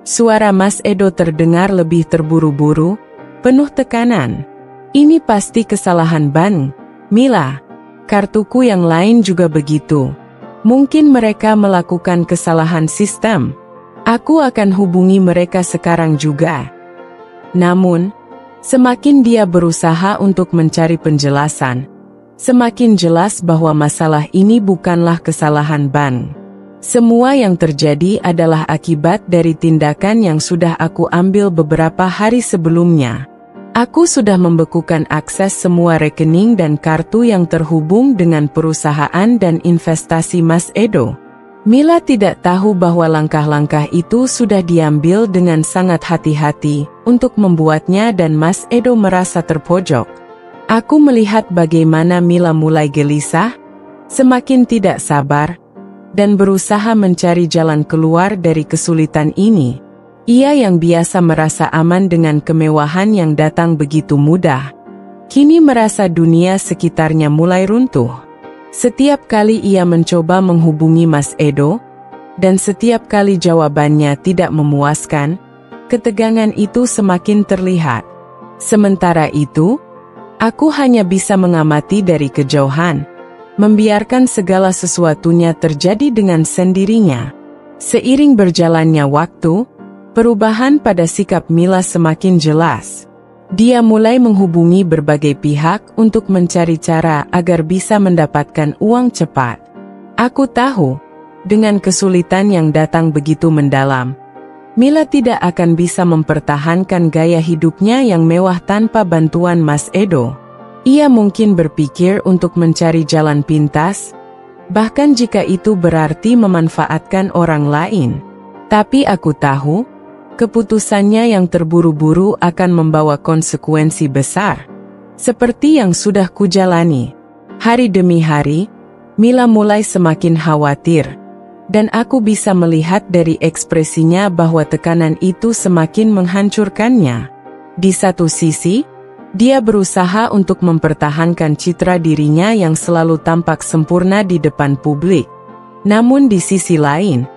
Suara Mas Edo terdengar lebih terburu-buru, penuh tekanan. "Ini pasti kesalahan bank, Mila. Kartuku yang lain juga begitu. Mungkin mereka melakukan kesalahan sistem. Aku akan hubungi mereka sekarang juga." Namun, semakin dia berusaha untuk mencari penjelasan, semakin jelas bahwa masalah ini bukanlah kesalahan bank. Semua yang terjadi adalah akibat dari tindakan yang sudah aku ambil beberapa hari sebelumnya. Aku sudah membekukan akses semua rekening dan kartu yang terhubung dengan perusahaan dan investasi Mas Edo. Mila tidak tahu bahwa langkah-langkah itu sudah diambil dengan sangat hati-hati untuk membuatnya dan Mas Edo merasa terpojok. Aku melihat bagaimana Mila mulai gelisah, semakin tidak sabar, dan berusaha mencari jalan keluar dari kesulitan ini. Ia yang biasa merasa aman dengan kemewahan yang datang begitu mudah, kini merasa dunia sekitarnya mulai runtuh. Setiap kali ia mencoba menghubungi Mas Edo, dan setiap kali jawabannya tidak memuaskan, ketegangan itu semakin terlihat. Sementara itu, aku hanya bisa mengamati dari kejauhan, membiarkan segala sesuatunya terjadi dengan sendirinya. Seiring berjalannya waktu, perubahan pada sikap Mila semakin jelas. Dia mulai menghubungi berbagai pihak untuk mencari cara agar bisa mendapatkan uang cepat. Aku tahu, dengan kesulitan yang datang begitu mendalam, Mila tidak akan bisa mempertahankan gaya hidupnya yang mewah tanpa bantuan Mas Edo. Ia mungkin berpikir untuk mencari jalan pintas, bahkan jika itu berarti memanfaatkan orang lain. Tapi aku tahu, keputusannya yang terburu-buru akan membawa konsekuensi besar, seperti yang sudah kujalani. Hari demi hari, Mila mulai semakin khawatir, dan aku bisa melihat dari ekspresinya bahwa tekanan itu semakin menghancurkannya. Di satu sisi, dia berusaha untuk mempertahankan citra dirinya yang selalu tampak sempurna di depan publik. Namun di sisi lain,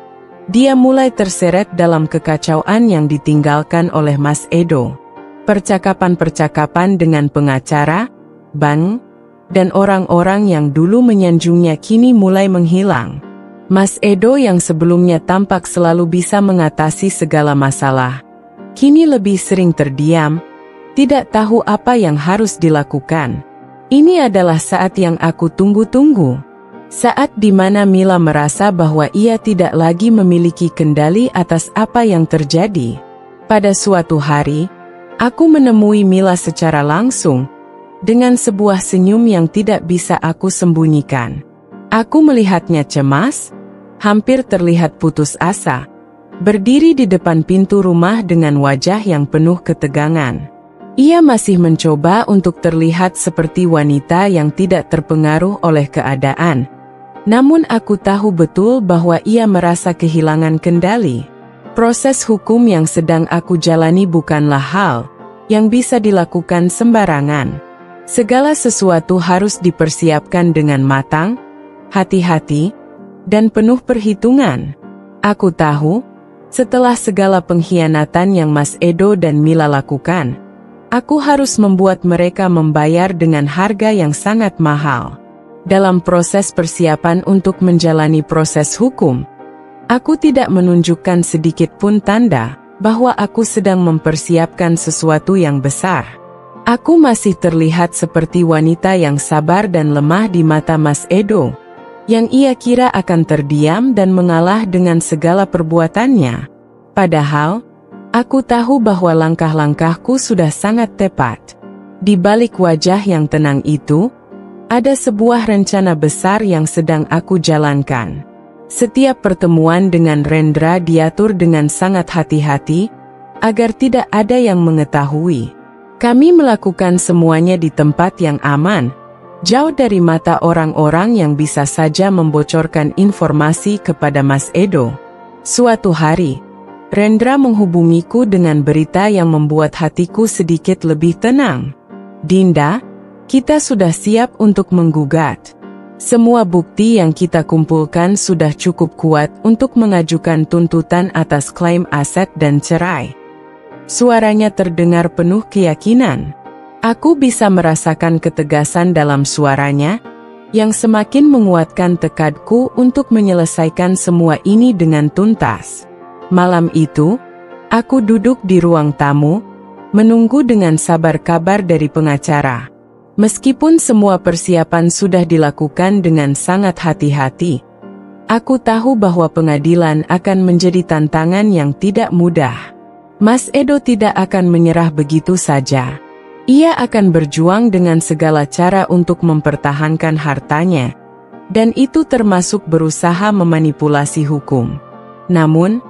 dia mulai terseret dalam kekacauan yang ditinggalkan oleh Mas Edo. Percakapan-percakapan dengan pengacara, bank, dan orang-orang yang dulu menyanjungnya kini mulai menghilang. Mas Edo yang sebelumnya tampak selalu bisa mengatasi segala masalah, kini lebih sering terdiam, tidak tahu apa yang harus dilakukan. Ini adalah saat yang aku tunggu-tunggu. Saat di mana Mila merasa bahwa ia tidak lagi memiliki kendali atas apa yang terjadi. Pada suatu hari, aku menemui Mila secara langsung, dengan sebuah senyum yang tidak bisa aku sembunyikan. Aku melihatnya cemas, hampir terlihat putus asa, berdiri di depan pintu rumah dengan wajah yang penuh ketegangan. Ia masih mencoba untuk terlihat seperti wanita yang tidak terpengaruh oleh keadaan. Namun aku tahu betul bahwa ia merasa kehilangan kendali. Proses hukum yang sedang aku jalani bukanlah hal yang bisa dilakukan sembarangan. Segala sesuatu harus dipersiapkan dengan matang, hati-hati, dan penuh perhitungan. Aku tahu, setelah segala pengkhianatan yang Mas Edo dan Mila lakukan, aku harus membuat mereka membayar dengan harga yang sangat mahal. Dalam proses persiapan untuk menjalani proses hukum, aku tidak menunjukkan sedikit pun tanda bahwa aku sedang mempersiapkan sesuatu yang besar. Aku masih terlihat seperti wanita yang sabar dan lemah di mata Mas Edo, yang ia kira akan terdiam dan mengalah dengan segala perbuatannya. Padahal, aku tahu bahwa langkah-langkahku sudah sangat tepat. Di balik wajah yang tenang itu, ada sebuah rencana besar yang sedang aku jalankan. Setiap pertemuan dengan Rendra diatur dengan sangat hati-hati, agar tidak ada yang mengetahui. Kami melakukan semuanya di tempat yang aman, jauh dari mata orang-orang yang bisa saja membocorkan informasi kepada Mas Edo. Suatu hari, Rendra menghubungiku dengan berita yang membuat hatiku sedikit lebih tenang. "Dinda, kita sudah siap untuk menggugat. Semua bukti yang kita kumpulkan sudah cukup kuat untuk mengajukan tuntutan atas klaim aset dan cerai." Suaranya terdengar penuh keyakinan. Aku bisa merasakan ketegasan dalam suaranya, yang semakin menguatkan tekadku untuk menyelesaikan semua ini dengan tuntas. Malam itu, aku duduk di ruang tamu, menunggu dengan sabar kabar dari pengacara. Meskipun semua persiapan sudah dilakukan dengan sangat hati-hati, aku tahu bahwa pengadilan akan menjadi tantangan yang tidak mudah. Mas Edo tidak akan menyerah begitu saja. Ia akan berjuang dengan segala cara untuk mempertahankan hartanya, dan itu termasuk berusaha memanipulasi hukum. Namun,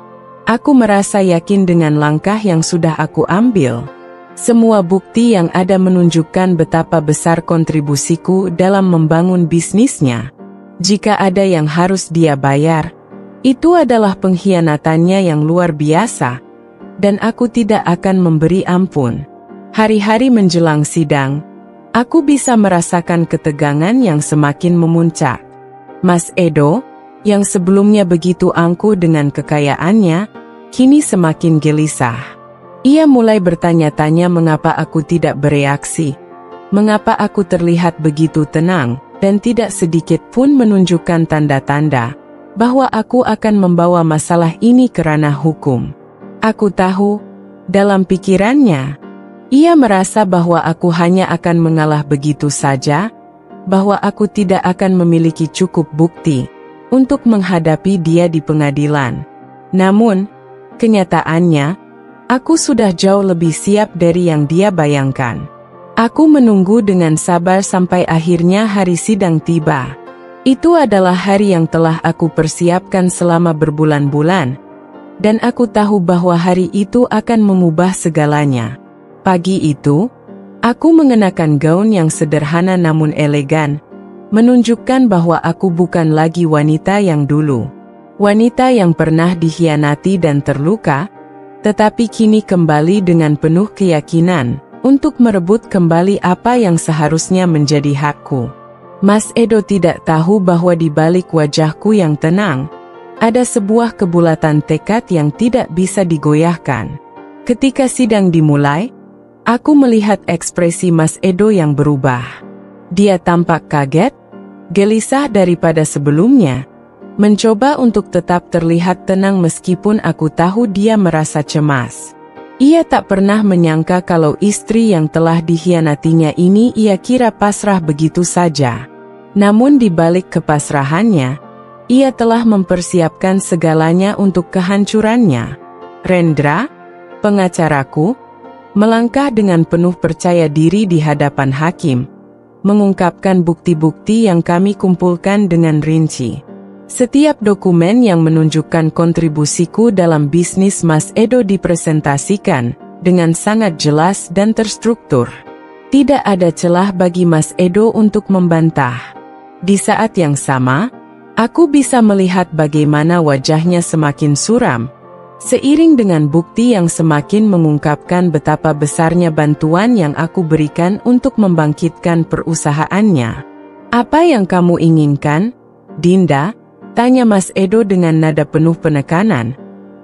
aku merasa yakin dengan langkah yang sudah aku ambil. Semua bukti yang ada menunjukkan betapa besar kontribusiku dalam membangun bisnisnya. Jika ada yang harus dia bayar, itu adalah pengkhianatannya yang luar biasa, dan aku tidak akan memberi ampun. Hari-hari menjelang sidang, aku bisa merasakan ketegangan yang semakin memuncak. Mas Edo, yang sebelumnya begitu angkuh dengan kekayaannya, kini semakin gelisah. Ia mulai bertanya-tanya mengapa aku tidak bereaksi, mengapa aku terlihat begitu tenang, dan tidak sedikit pun menunjukkan tanda-tanda bahwa aku akan membawa masalah ini ke ranah hukum. Aku tahu, dalam pikirannya, ia merasa bahwa aku hanya akan mengalah begitu saja, bahwa aku tidak akan memiliki cukup bukti untuk menghadapi dia di pengadilan. Namun, kenyataannya, aku sudah jauh lebih siap dari yang dia bayangkan. Aku menunggu dengan sabar sampai akhirnya hari sidang tiba. Itu adalah hari yang telah aku persiapkan selama berbulan-bulan, dan aku tahu bahwa hari itu akan mengubah segalanya. Pagi itu, aku mengenakan gaun yang sederhana namun elegan, menunjukkan bahwa aku bukan lagi wanita yang dulu. Wanita yang pernah dikhianati dan terluka, tetapi kini kembali dengan penuh keyakinan untuk merebut kembali apa yang seharusnya menjadi hakku. Mas Edo tidak tahu bahwa di balik wajahku yang tenang, ada sebuah kebulatan tekad yang tidak bisa digoyahkan. Ketika sidang dimulai, aku melihat ekspresi Mas Edo yang berubah. Dia tampak kaget, gelisah daripada sebelumnya, mencoba untuk tetap terlihat tenang meskipun aku tahu dia merasa cemas. Ia tak pernah menyangka kalau istri yang telah dikhianatinya ini ia kira pasrah begitu saja. Namun di balik kepasrahannya, ia telah mempersiapkan segalanya untuk kehancurannya. Rendra, pengacaraku, melangkah dengan penuh percaya diri di hadapan hakim, mengungkapkan bukti-bukti yang kami kumpulkan dengan rinci. Setiap dokumen yang menunjukkan kontribusiku dalam bisnis Mas Edo dipresentasikan dengan sangat jelas dan terstruktur. Tidak ada celah bagi Mas Edo untuk membantah. Di saat yang sama, aku bisa melihat bagaimana wajahnya semakin suram, seiring dengan bukti yang semakin mengungkapkan betapa besarnya bantuan yang aku berikan untuk membangkitkan perusahaannya. "Apa yang kamu inginkan, Dinda?" tanya Mas Edo dengan nada penuh penekanan,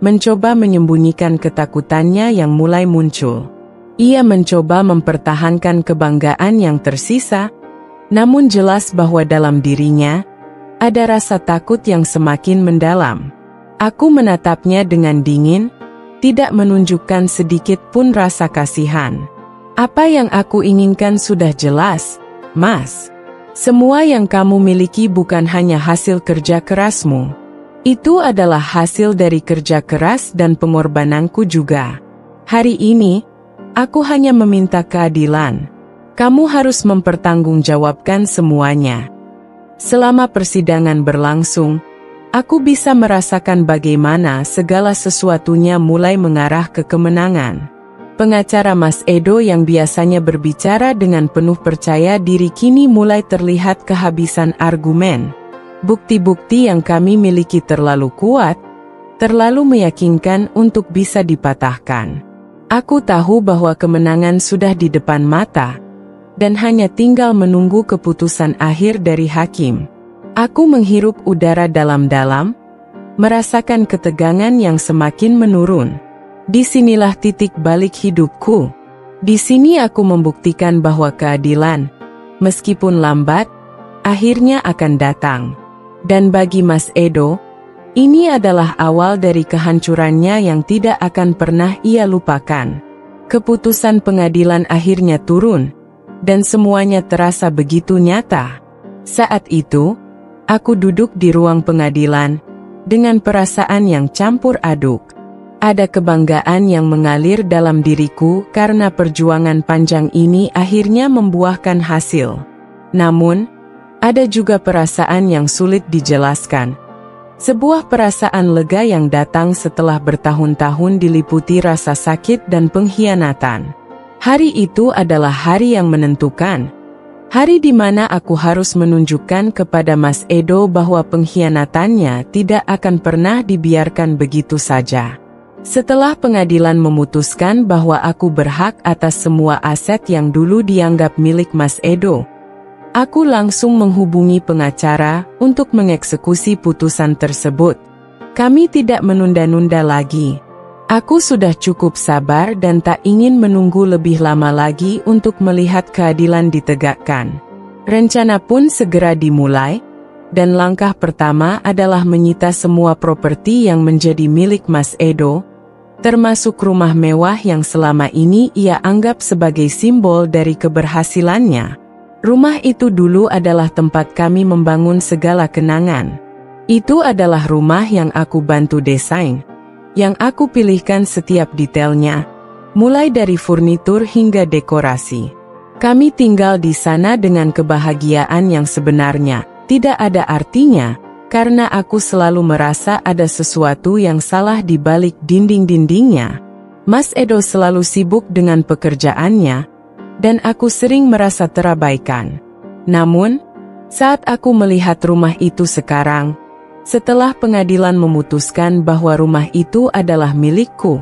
mencoba menyembunyikan ketakutannya yang mulai muncul. Ia mencoba mempertahankan kebanggaan yang tersisa, namun jelas bahwa dalam dirinya ada rasa takut yang semakin mendalam. Aku menatapnya dengan dingin, tidak menunjukkan sedikit pun rasa kasihan. "Apa yang aku inginkan sudah jelas, Mas. Semua yang kamu miliki bukan hanya hasil kerja kerasmu. Itu adalah hasil dari kerja keras dan pengorbananku juga. Hari ini, aku hanya meminta keadilan. Kamu harus mempertanggungjawabkan semuanya." Selama persidangan berlangsung, aku bisa merasakan bagaimana segala sesuatunya mulai mengarah ke kemenangan. Pengacara Mas Edo yang biasanya berbicara dengan penuh percaya diri kini mulai terlihat kehabisan argumen. Bukti-bukti yang kami miliki terlalu kuat, terlalu meyakinkan untuk bisa dipatahkan. Aku tahu bahwa kemenangan sudah di depan mata, dan hanya tinggal menunggu keputusan akhir dari hakim. Aku menghirup udara dalam-dalam, merasakan ketegangan yang semakin menurun. Disinilah titik balik hidupku. Di sini aku membuktikan bahwa keadilan, meskipun lambat, akhirnya akan datang. Dan bagi Mas Edo, ini adalah awal dari kehancurannya yang tidak akan pernah ia lupakan. Keputusan pengadilan akhirnya turun, dan semuanya terasa begitu nyata. Saat itu, aku duduk di ruang pengadilan, dengan perasaan yang campur aduk. Ada kebanggaan yang mengalir dalam diriku karena perjuangan panjang ini akhirnya membuahkan hasil. Namun, ada juga perasaan yang sulit dijelaskan. Sebuah perasaan lega yang datang setelah bertahun-tahun diliputi rasa sakit dan pengkhianatan. Hari itu adalah hari yang menentukan. Hari di mana aku harus menunjukkan kepada Mas Edo bahwa pengkhianatannya tidak akan pernah dibiarkan begitu saja. Setelah pengadilan memutuskan bahwa aku berhak atas semua aset yang dulu dianggap milik Mas Edo, aku langsung menghubungi pengacara untuk mengeksekusi putusan tersebut. Kami tidak menunda-nunda lagi. Aku sudah cukup sabar dan tak ingin menunggu lebih lama lagi untuk melihat keadilan ditegakkan. Rencana pun segera dimulai, dan langkah pertama adalah menyita semua properti yang menjadi milik Mas Edo, termasuk rumah mewah yang selama ini ia anggap sebagai simbol dari keberhasilannya. Rumah itu dulu adalah tempat kami membangun segala kenangan. Itu adalah rumah yang aku bantu desain, yang aku pilihkan setiap detailnya, mulai dari furnitur hingga dekorasi. Kami tinggal di sana dengan kebahagiaan yang sebenarnya tidak ada artinya, karena aku selalu merasa ada sesuatu yang salah di balik dinding-dindingnya. Mas Edo selalu sibuk dengan pekerjaannya, dan aku sering merasa terabaikan. Namun, saat aku melihat rumah itu sekarang, setelah pengadilan memutuskan bahwa rumah itu adalah milikku,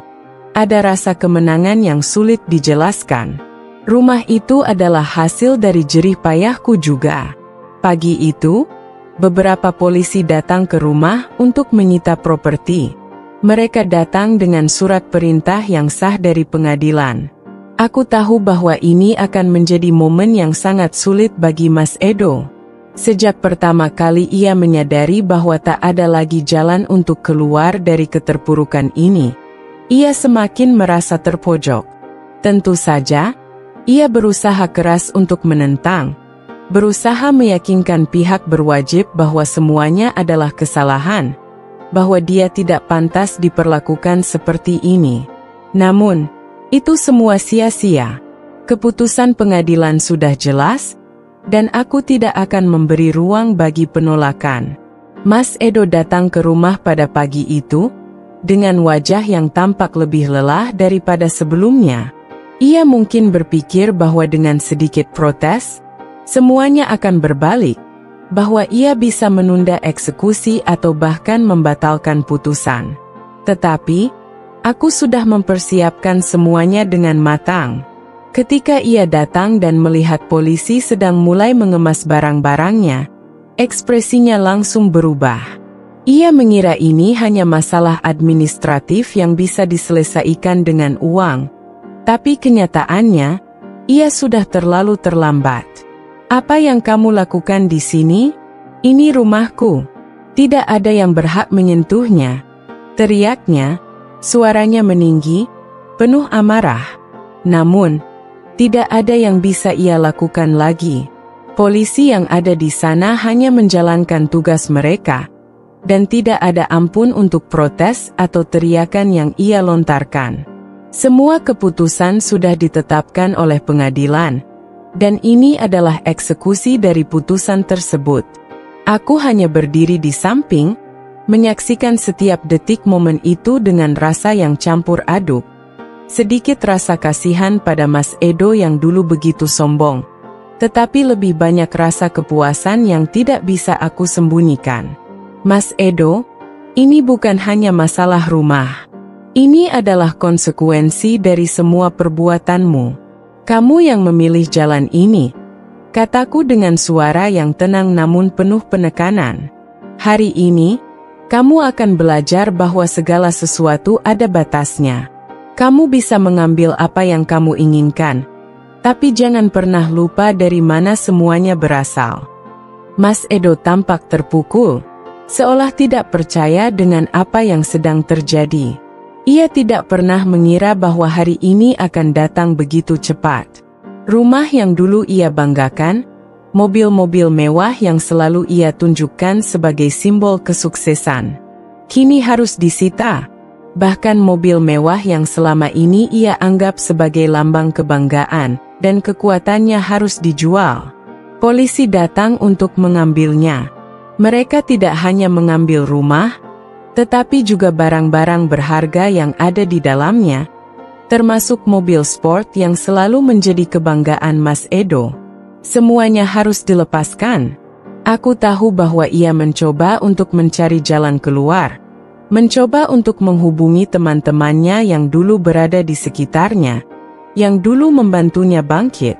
ada rasa kemenangan yang sulit dijelaskan. Rumah itu adalah hasil dari jerih payahku juga. Pagi itu, beberapa polisi datang ke rumah untuk menyita properti. Mereka datang dengan surat perintah yang sah dari pengadilan. Aku tahu bahwa ini akan menjadi momen yang sangat sulit bagi Mas Edo. Sejak pertama kali ia menyadari bahwa tak ada lagi jalan untuk keluar dari keterpurukan ini, ia semakin merasa terpojok. Tentu saja, ia berusaha keras untuk menentang, berusaha meyakinkan pihak berwajib bahwa semuanya adalah kesalahan, bahwa dia tidak pantas diperlakukan seperti ini. Namun, itu semua sia-sia. Keputusan pengadilan sudah jelas, dan aku tidak akan memberi ruang bagi penolakan. Mas Edo datang ke rumah pada pagi itu, dengan wajah yang tampak lebih lelah daripada sebelumnya. Ia mungkin berpikir bahwa dengan sedikit protes, semuanya akan berbalik, bahwa ia bisa menunda eksekusi atau bahkan membatalkan putusan. Tetapi, aku sudah mempersiapkan semuanya dengan matang. Ketika ia datang dan melihat polisi sedang mulai mengemas barang-barangnya, ekspresinya langsung berubah. Ia mengira ini hanya masalah administratif yang bisa diselesaikan dengan uang, tapi kenyataannya, ia sudah terlalu terlambat. "Apa yang kamu lakukan di sini? Ini rumahku. Tidak ada yang berhak menyentuhnya," teriaknya, suaranya meninggi, penuh amarah. Namun, tidak ada yang bisa ia lakukan lagi. Polisi yang ada di sana hanya menjalankan tugas mereka, dan tidak ada ampun untuk protes atau teriakan yang ia lontarkan. Semua keputusan sudah ditetapkan oleh pengadilan, dan ini adalah eksekusi dari putusan tersebut. Aku hanya berdiri di samping, menyaksikan setiap detik momen itu dengan rasa yang campur aduk. Sedikit rasa kasihan pada Mas Edo yang dulu begitu sombong, tetapi lebih banyak rasa kepuasan yang tidak bisa aku sembunyikan. "Mas Edo, ini bukan hanya masalah rumah. Ini adalah konsekuensi dari semua perbuatanmu. Kamu yang memilih jalan ini," kataku dengan suara yang tenang namun penuh penekanan. "Hari ini, kamu akan belajar bahwa segala sesuatu ada batasnya. Kamu bisa mengambil apa yang kamu inginkan, tapi jangan pernah lupa dari mana semuanya berasal." Mas Edo tampak terpukul, seolah tidak percaya dengan apa yang sedang terjadi. Ia tidak pernah mengira bahwa hari ini akan datang begitu cepat. Rumah yang dulu ia banggakan, mobil-mobil mewah yang selalu ia tunjukkan sebagai simbol kesuksesan, kini harus disita. Bahkan mobil mewah yang selama ini ia anggap sebagai lambang kebanggaan dan kekuatannya harus dijual. Polisi datang untuk mengambilnya. Mereka tidak hanya mengambil rumah, tetapi juga barang-barang berharga yang ada di dalamnya, termasuk mobil sport yang selalu menjadi kebanggaan Mas Edo. Semuanya harus dilepaskan. Aku tahu bahwa ia mencoba untuk mencari jalan keluar, mencoba untuk menghubungi teman-temannya yang dulu berada di sekitarnya, yang dulu membantunya bangkit.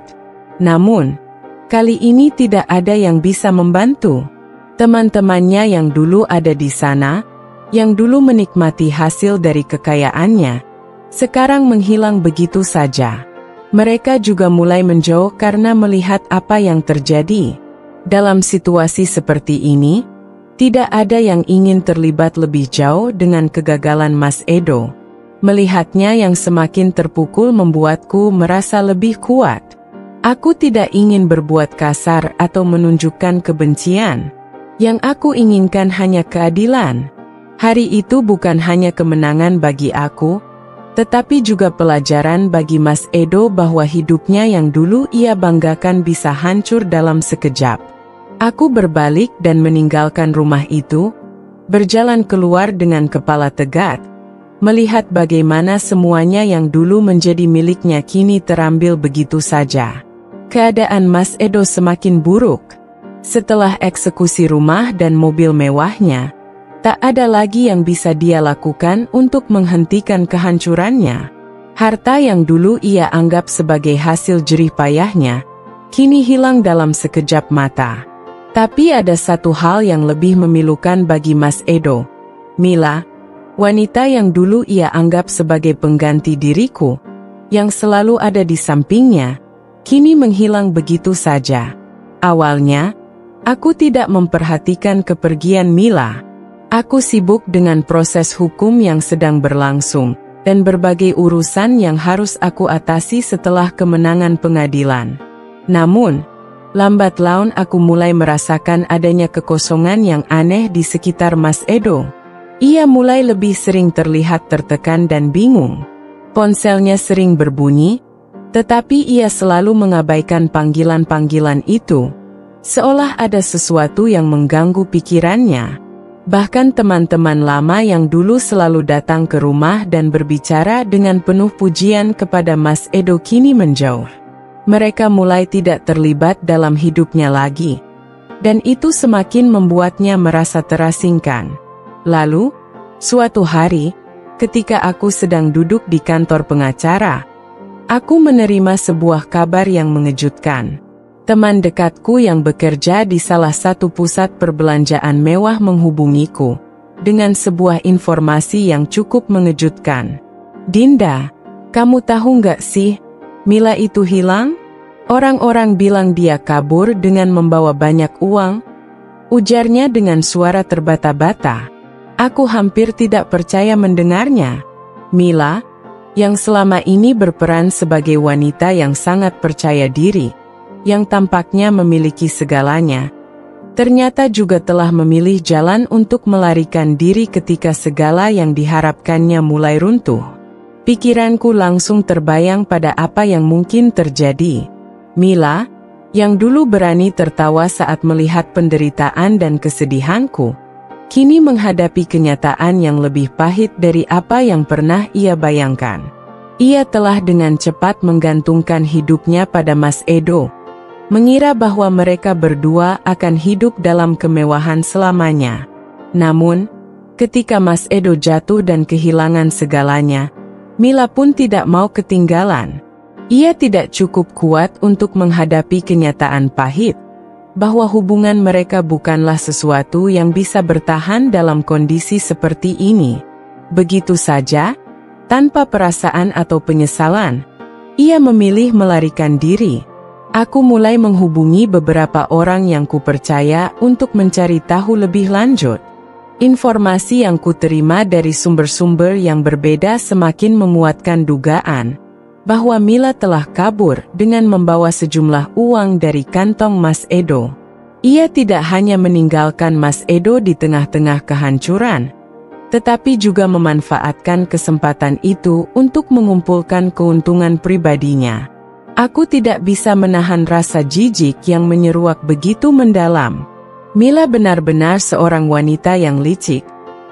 Namun, kali ini tidak ada yang bisa membantu. Teman-temannya yang dulu ada di sana, yang dulu menikmati hasil dari kekayaannya, sekarang menghilang begitu saja. Mereka juga mulai menjauh karena melihat apa yang terjadi. Dalam situasi seperti ini, tidak ada yang ingin terlibat lebih jauh dengan kegagalan Mas Edo. Melihatnya yang semakin terpukul membuatku merasa lebih kuat. Aku tidak ingin berbuat kasar atau menunjukkan kebencian. Yang aku inginkan hanya keadilan. Hari itu bukan hanya kemenangan bagi aku, tetapi juga pelajaran bagi Mas Edo bahwa hidupnya yang dulu ia banggakan bisa hancur dalam sekejap. Aku berbalik dan meninggalkan rumah itu, berjalan keluar dengan kepala tegak, melihat bagaimana semuanya yang dulu menjadi miliknya kini terambil begitu saja. Keadaan Mas Edo semakin buruk. Setelah eksekusi rumah dan mobil mewahnya, tak ada lagi yang bisa dia lakukan untuk menghentikan kehancurannya. Harta yang dulu ia anggap sebagai hasil jerih payahnya, kini hilang dalam sekejap mata. Tapi ada satu hal yang lebih memilukan bagi Mas Edo. Mila, wanita yang dulu ia anggap sebagai pengganti diriku, yang selalu ada di sampingnya, kini menghilang begitu saja. Awalnya, aku tidak memperhatikan kepergian Mila. Aku sibuk dengan proses hukum yang sedang berlangsung, dan berbagai urusan yang harus aku atasi setelah kemenangan pengadilan. Namun, lambat laun aku mulai merasakan adanya kekosongan yang aneh di sekitar Mas Edo. Ia mulai lebih sering terlihat tertekan dan bingung. Ponselnya sering berbunyi, tetapi ia selalu mengabaikan panggilan-panggilan itu, seolah ada sesuatu yang mengganggu pikirannya. Bahkan teman-teman lama yang dulu selalu datang ke rumah dan berbicara dengan penuh pujian kepada Mas Edo kini menjauh. Mereka mulai tidak terlibat dalam hidupnya lagi, dan itu semakin membuatnya merasa terasingkan. Lalu, suatu hari, ketika aku sedang duduk di kantor pengacara, aku menerima sebuah kabar yang mengejutkan. Teman dekatku yang bekerja di salah satu pusat perbelanjaan mewah menghubungiku dengan sebuah informasi yang cukup mengejutkan. "Dinda, kamu tahu nggak sih, Mila itu hilang? Orang-orang bilang dia kabur dengan membawa banyak uang," ujarnya dengan suara terbata-bata. Aku hampir tidak percaya mendengarnya. Mila, yang selama ini berperan sebagai wanita yang sangat percaya diri, yang tampaknya memiliki segalanya, ternyata juga telah memilih jalan untuk melarikan diri ketika segala yang diharapkannya mulai runtuh. Pikiranku langsung terbayang pada apa yang mungkin terjadi. Mila, yang dulu berani tertawa saat melihat penderitaan dan kesedihanku, kini menghadapi kenyataan yang lebih pahit dari apa yang pernah ia bayangkan. Ia telah dengan cepat menggantungkan hidupnya pada Mas Edo, mengira bahwa mereka berdua akan hidup dalam kemewahan selamanya. Namun, ketika Mas Edo jatuh dan kehilangan segalanya, Mila pun tidak mau ketinggalan. Ia tidak cukup kuat untuk menghadapi kenyataan pahit, bahwa hubungan mereka bukanlah sesuatu yang bisa bertahan dalam kondisi seperti ini. Begitu saja, tanpa perasaan atau penyesalan, ia memilih melarikan diri. Aku mulai menghubungi beberapa orang yang kupercaya untuk mencari tahu lebih lanjut. Informasi yang kuterima dari sumber-sumber yang berbeda semakin memuatkan dugaan bahwa Mila telah kabur dengan membawa sejumlah uang dari kantong Mas Edo. Ia tidak hanya meninggalkan Mas Edo di tengah-tengah kehancuran, tetapi juga memanfaatkan kesempatan itu untuk mengumpulkan keuntungan pribadinya. Aku tidak bisa menahan rasa jijik yang menyeruak begitu mendalam. Mila benar-benar seorang wanita yang licik,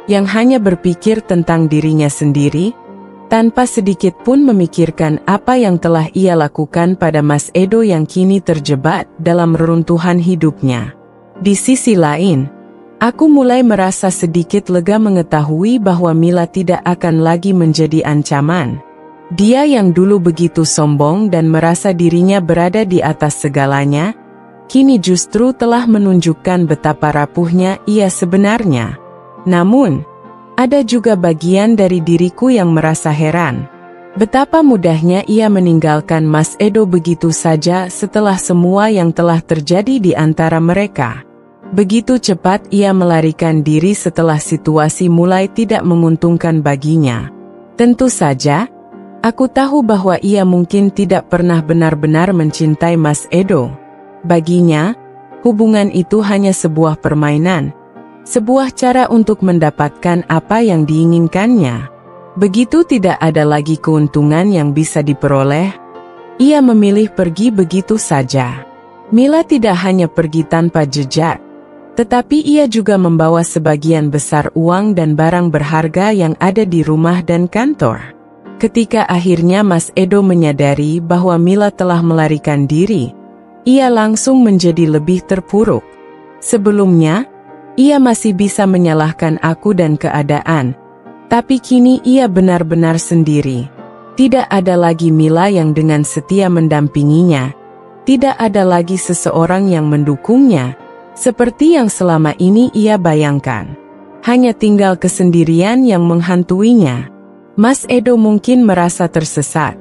yang hanya berpikir tentang dirinya sendiri, tanpa sedikit pun memikirkan apa yang telah ia lakukan pada Mas Edo yang kini terjebak dalam reruntuhan hidupnya. Di sisi lain, aku mulai merasa sedikit lega mengetahui bahwa Mila tidak akan lagi menjadi ancaman. Dia yang dulu begitu sombong dan merasa dirinya berada di atas segalanya, kini justru telah menunjukkan betapa rapuhnya ia sebenarnya. Namun, ada juga bagian dari diriku yang merasa heran. Betapa mudahnya ia meninggalkan Mas Edo begitu saja setelah semua yang telah terjadi di antara mereka. Begitu cepat ia melarikan diri setelah situasi mulai tidak menguntungkan baginya. Tentu saja, aku tahu bahwa ia mungkin tidak pernah benar-benar mencintai Mas Edo. Baginya, hubungan itu hanya sebuah permainan, sebuah cara untuk mendapatkan apa yang diinginkannya. Begitu tidak ada lagi keuntungan yang bisa diperoleh, ia memilih pergi begitu saja. Mila tidak hanya pergi tanpa jejak, tetapi ia juga membawa sebagian besar uang dan barang berharga yang ada di rumah dan kantor. Ketika akhirnya Mas Edo menyadari bahwa Mila telah melarikan diri, ia langsung menjadi lebih terpuruk. Sebelumnya, ia masih bisa menyalahkan aku dan keadaan, tapi kini ia benar-benar sendiri. Tidak ada lagi Mila yang dengan setia mendampinginya, tidak ada lagi seseorang yang mendukungnya, seperti yang selama ini ia bayangkan. Hanya tinggal kesendirian yang menghantuinya. Mas Edo mungkin merasa tersesat.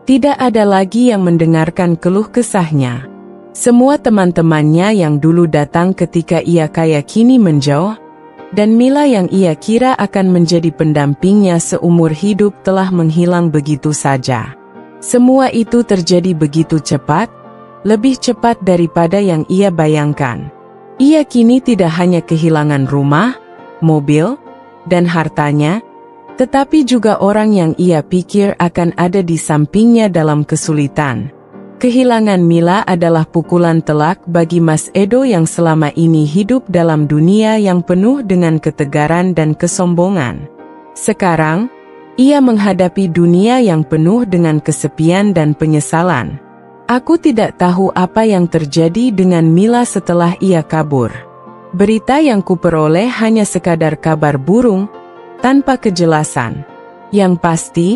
Tidak ada lagi yang mendengarkan keluh kesahnya. Semua teman-temannya yang dulu datang ketika ia kaya kini menjauh, dan Mila yang ia kira akan menjadi pendampingnya seumur hidup telah menghilang begitu saja. Semua itu terjadi begitu cepat, lebih cepat daripada yang ia bayangkan. Ia kini tidak hanya kehilangan rumah, mobil, dan hartanya, tetapi juga orang yang ia pikir akan ada di sampingnya dalam kesulitan. Kehilangan Mila adalah pukulan telak bagi Mas Edo yang selama ini hidup dalam dunia yang penuh dengan ketegaran dan kesombongan. Sekarang, ia menghadapi dunia yang penuh dengan kesepian dan penyesalan. Aku tidak tahu apa yang terjadi dengan Mila setelah ia kabur. Berita yang kuperoleh hanya sekadar kabar burung, tanpa kejelasan. Yang pasti,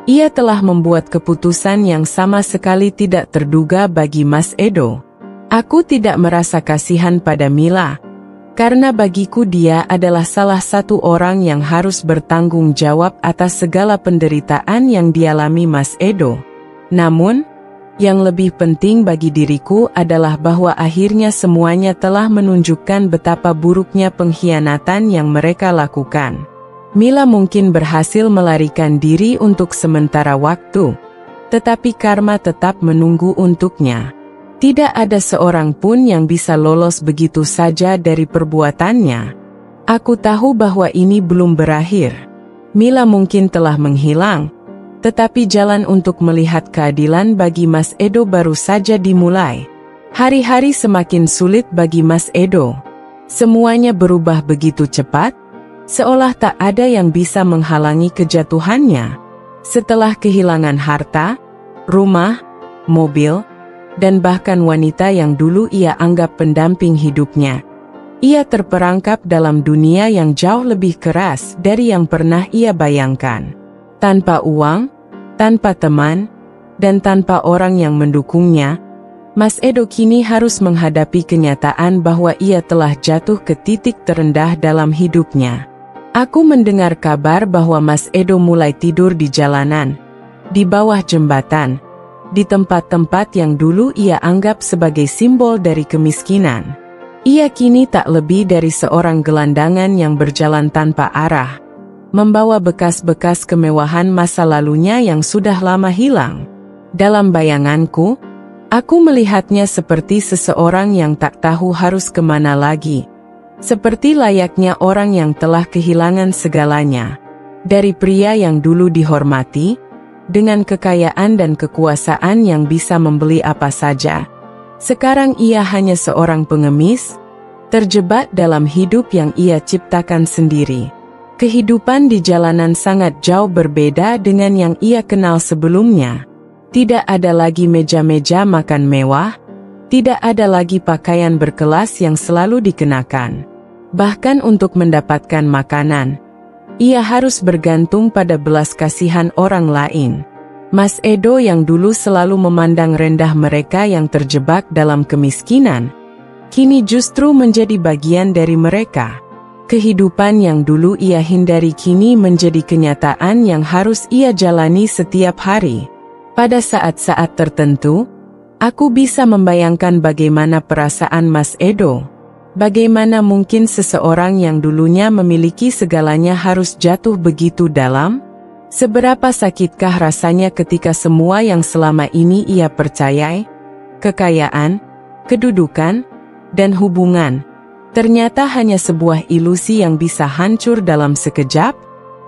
ia telah membuat keputusan yang sama sekali tidak terduga bagi Mas Edo. Aku tidak merasa kasihan pada Mila, karena bagiku dia adalah salah satu orang yang harus bertanggung jawab atas segala penderitaan yang dialami Mas Edo. Namun, yang lebih penting bagi diriku adalah bahwa akhirnya semuanya telah menunjukkan betapa buruknya pengkhianatan yang mereka lakukan. Mila mungkin berhasil melarikan diri untuk sementara waktu, tetapi karma tetap menunggu untuknya. Tidak ada seorang pun yang bisa lolos begitu saja dari perbuatannya. Aku tahu bahwa ini belum berakhir. Mila mungkin telah menghilang, tetapi jalan untuk melihat keadilan bagi Mas Edo baru saja dimulai. Hari-hari semakin sulit bagi Mas Edo. Semuanya berubah begitu cepat, seolah tak ada yang bisa menghalangi kejatuhannya. Setelah kehilangan harta, rumah, mobil, dan bahkan wanita yang dulu ia anggap pendamping hidupnya, ia terperangkap dalam dunia yang jauh lebih keras dari yang pernah ia bayangkan. Tanpa uang, tanpa teman, dan tanpa orang yang mendukungnya, Mas Edo kini harus menghadapi kenyataan bahwa ia telah jatuh ke titik terendah dalam hidupnya. Aku mendengar kabar bahwa Mas Edo mulai tidur di jalanan, di bawah jembatan, di tempat-tempat yang dulu ia anggap sebagai simbol dari kemiskinan. Ia kini tak lebih dari seorang gelandangan yang berjalan tanpa arah, membawa bekas-bekas kemewahan masa lalunya yang sudah lama hilang. Dalam bayanganku, aku melihatnya seperti seseorang yang tak tahu harus kemana lagi. Seperti layaknya orang yang telah kehilangan segalanya. Dari pria yang dulu dihormati, dengan kekayaan dan kekuasaan yang bisa membeli apa saja, sekarang ia hanya seorang pengemis, terjebak dalam hidup yang ia ciptakan sendiri. Kehidupan di jalanan sangat jauh berbeda dengan yang ia kenal sebelumnya. Tidak ada lagi meja-meja makan mewah, tidak ada lagi pakaian berkelas yang selalu dikenakan. Bahkan untuk mendapatkan makanan, ia harus bergantung pada belas kasihan orang lain. Mas Edo yang dulu selalu memandang rendah mereka yang terjebak dalam kemiskinan, kini justru menjadi bagian dari mereka. Kehidupan yang dulu ia hindari kini menjadi kenyataan yang harus ia jalani setiap hari. Pada saat-saat tertentu, aku bisa membayangkan bagaimana perasaan Mas Edo. Bagaimana mungkin seseorang yang dulunya memiliki segalanya harus jatuh begitu dalam? Seberapa sakitkah rasanya ketika semua yang selama ini ia percayai, kekayaan, kedudukan, dan hubungan, ternyata hanya sebuah ilusi yang bisa hancur dalam sekejap?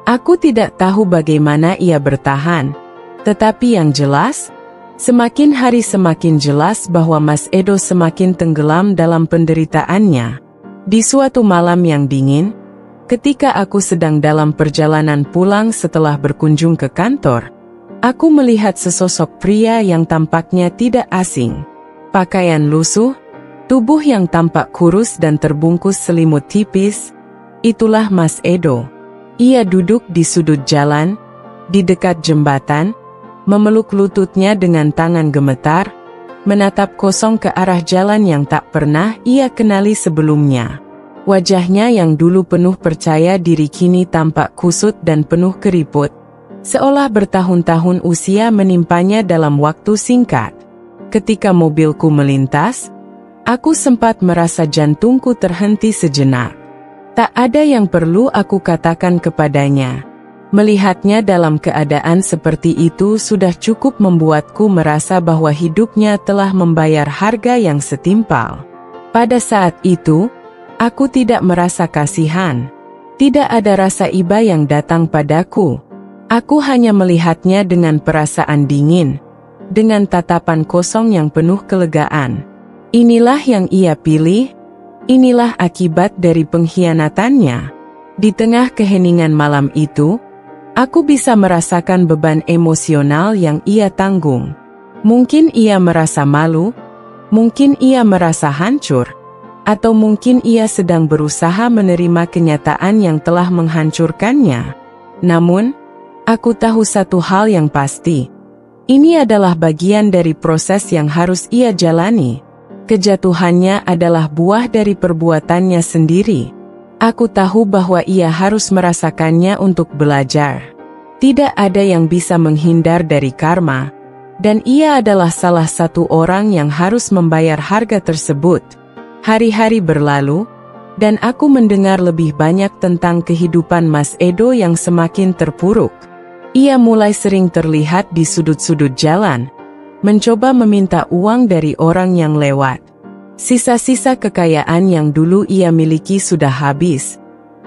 Aku tidak tahu bagaimana ia bertahan. Tetapi yang jelas, semakin hari semakin jelas bahwa Mas Edo semakin tenggelam dalam penderitaannya. Di suatu malam yang dingin, ketika aku sedang dalam perjalanan pulang setelah berkunjung ke kantor, aku melihat sesosok pria yang tampaknya tidak asing. Pakaian lusuh, tubuh yang tampak kurus dan terbungkus selimut tipis, itulah Mas Edo. Ia duduk di sudut jalan, di dekat jembatan, memeluk lututnya dengan tangan gemetar, menatap kosong ke arah jalan yang tak pernah ia kenali sebelumnya. Wajahnya yang dulu penuh percaya diri kini tampak kusut dan penuh keriput, Seolah bertahun-tahun usia menimpanya dalam waktu singkat. Ketika mobilku melintas, aku sempat merasa jantungku terhenti sejenak. Tak ada yang perlu aku katakan kepadanya. Melihatnya dalam keadaan seperti itu sudah cukup membuatku merasa bahwa hidupnya telah membayar harga yang setimpal. Pada saat itu, aku tidak merasa kasihan. Tidak ada rasa iba yang datang padaku. Aku hanya melihatnya dengan perasaan dingin, dengan tatapan kosong yang penuh kelegaan. Inilah yang ia pilih, inilah akibat dari pengkhianatannya. Di tengah keheningan malam itu, aku bisa merasakan beban emosional yang ia tanggung. Mungkin ia merasa malu, mungkin ia merasa hancur, atau mungkin ia sedang berusaha menerima kenyataan yang telah menghancurkannya. Namun, aku tahu satu hal yang pasti. Ini adalah bagian dari proses yang harus ia jalani. Kejatuhannya adalah buah dari perbuatannya sendiri. Aku tahu bahwa ia harus merasakannya untuk belajar. Tidak ada yang bisa menghindar dari karma, dan ia adalah salah satu orang yang harus membayar harga tersebut. Hari-hari berlalu, dan aku mendengar lebih banyak tentang kehidupan Mas Edo yang semakin terpuruk. Ia mulai sering terlihat di sudut-sudut jalan, mencoba meminta uang dari orang yang lewat. Sisa-sisa kekayaan yang dulu ia miliki sudah habis,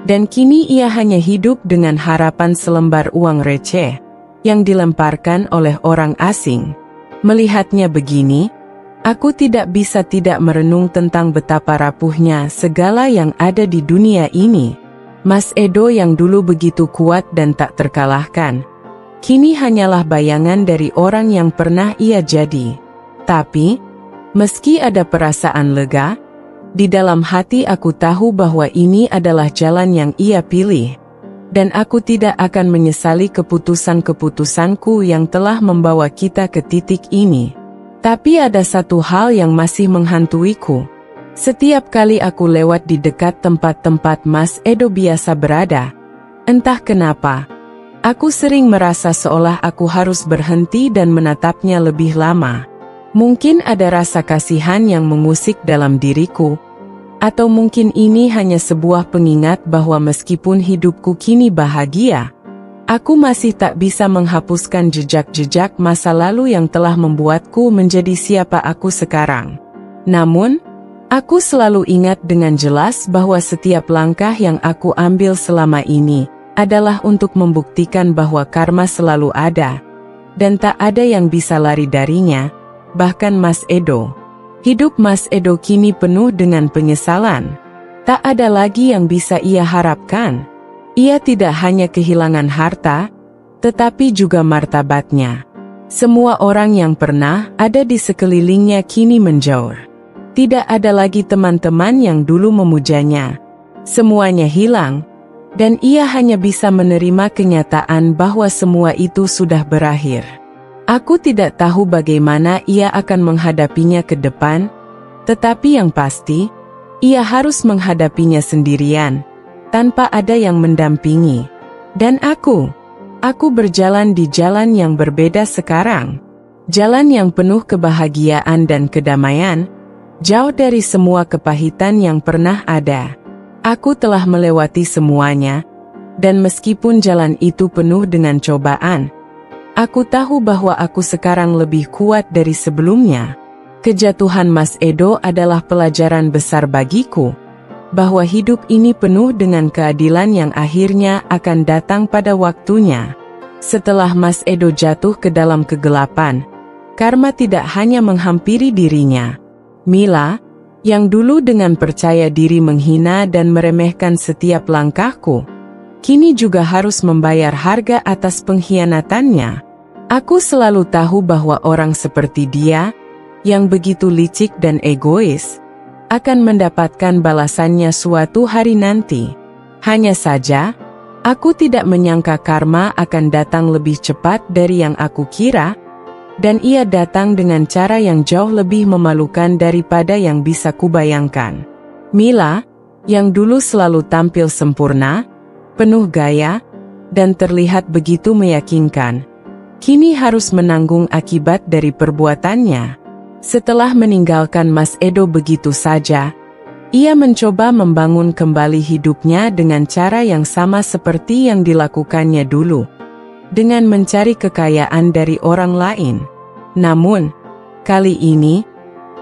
dan kini ia hanya hidup dengan harapan selembar uang receh yang dilemparkan oleh orang asing. Melihatnya begini, aku tidak bisa tidak merenung tentang betapa rapuhnya segala yang ada di dunia ini. Mas Edo yang dulu begitu kuat dan tak terkalahkan, kini hanyalah bayangan dari orang yang pernah ia jadi. Tapi, meski ada perasaan lega, di dalam hati aku tahu bahwa ini adalah jalan yang ia pilih. Dan aku tidak akan menyesali keputusan-keputusanku yang telah membawa kita ke titik ini. Tapi ada satu hal yang masih menghantuiku. Setiap kali aku lewat di dekat tempat-tempat Mas Edo biasa berada, entah kenapa, aku sering merasa seolah aku harus berhenti dan menatapnya lebih lama. Mungkin ada rasa kasihan yang mengusik dalam diriku, atau mungkin ini hanya sebuah pengingat bahwa meskipun hidupku kini bahagia, aku masih tak bisa menghapuskan jejak-jejak masa lalu yang telah membuatku menjadi siapa aku sekarang. Namun, aku selalu ingat dengan jelas bahwa setiap langkah yang aku ambil selama ini adalah untuk membuktikan bahwa karma selalu ada, dan tak ada yang bisa lari darinya, bahkan Mas Edo. Hidup Mas Edo kini penuh dengan penyesalan. Tak ada lagi yang bisa ia harapkan. Ia tidak hanya kehilangan harta, tetapi juga martabatnya. Semua orang yang pernah ada di sekelilingnya kini menjauh. Tidak ada lagi teman-teman yang dulu memujanya. Semuanya hilang, dan ia hanya bisa menerima kenyataan bahwa semua itu sudah berakhir. Aku tidak tahu bagaimana ia akan menghadapinya ke depan, tetapi yang pasti, ia harus menghadapinya sendirian, tanpa ada yang mendampingi. Dan aku berjalan di jalan yang berbeda sekarang. Jalan yang penuh kebahagiaan dan kedamaian, jauh dari semua kepahitan yang pernah ada. Aku telah melewati semuanya, dan meskipun jalan itu penuh dengan cobaan, aku tahu bahwa aku sekarang lebih kuat dari sebelumnya. Kejatuhan Mas Edo adalah pelajaran besar bagiku, bahwa hidup ini penuh dengan keadilan yang akhirnya akan datang pada waktunya. Setelah Mas Edo jatuh ke dalam kegelapan, karma tidak hanya menghampiri dirinya. Mila, yang dulu dengan percaya diri menghina dan meremehkan setiap langkahku, kini juga harus membayar harga atas pengkhianatannya. Aku selalu tahu bahwa orang seperti dia, yang begitu licik dan egois, akan mendapatkan balasannya suatu hari nanti. Hanya saja, aku tidak menyangka karma akan datang lebih cepat dari yang aku kira, dan ia datang dengan cara yang jauh lebih memalukan daripada yang bisa kubayangkan. Mila, yang dulu selalu tampil sempurna, penuh gaya, dan terlihat begitu meyakinkan, kini harus menanggung akibat dari perbuatannya. Setelah meninggalkan Mas Edo begitu saja, ia mencoba membangun kembali hidupnya dengan cara yang sama seperti yang dilakukannya dulu, dengan mencari kekayaan dari orang lain. Namun, kali ini,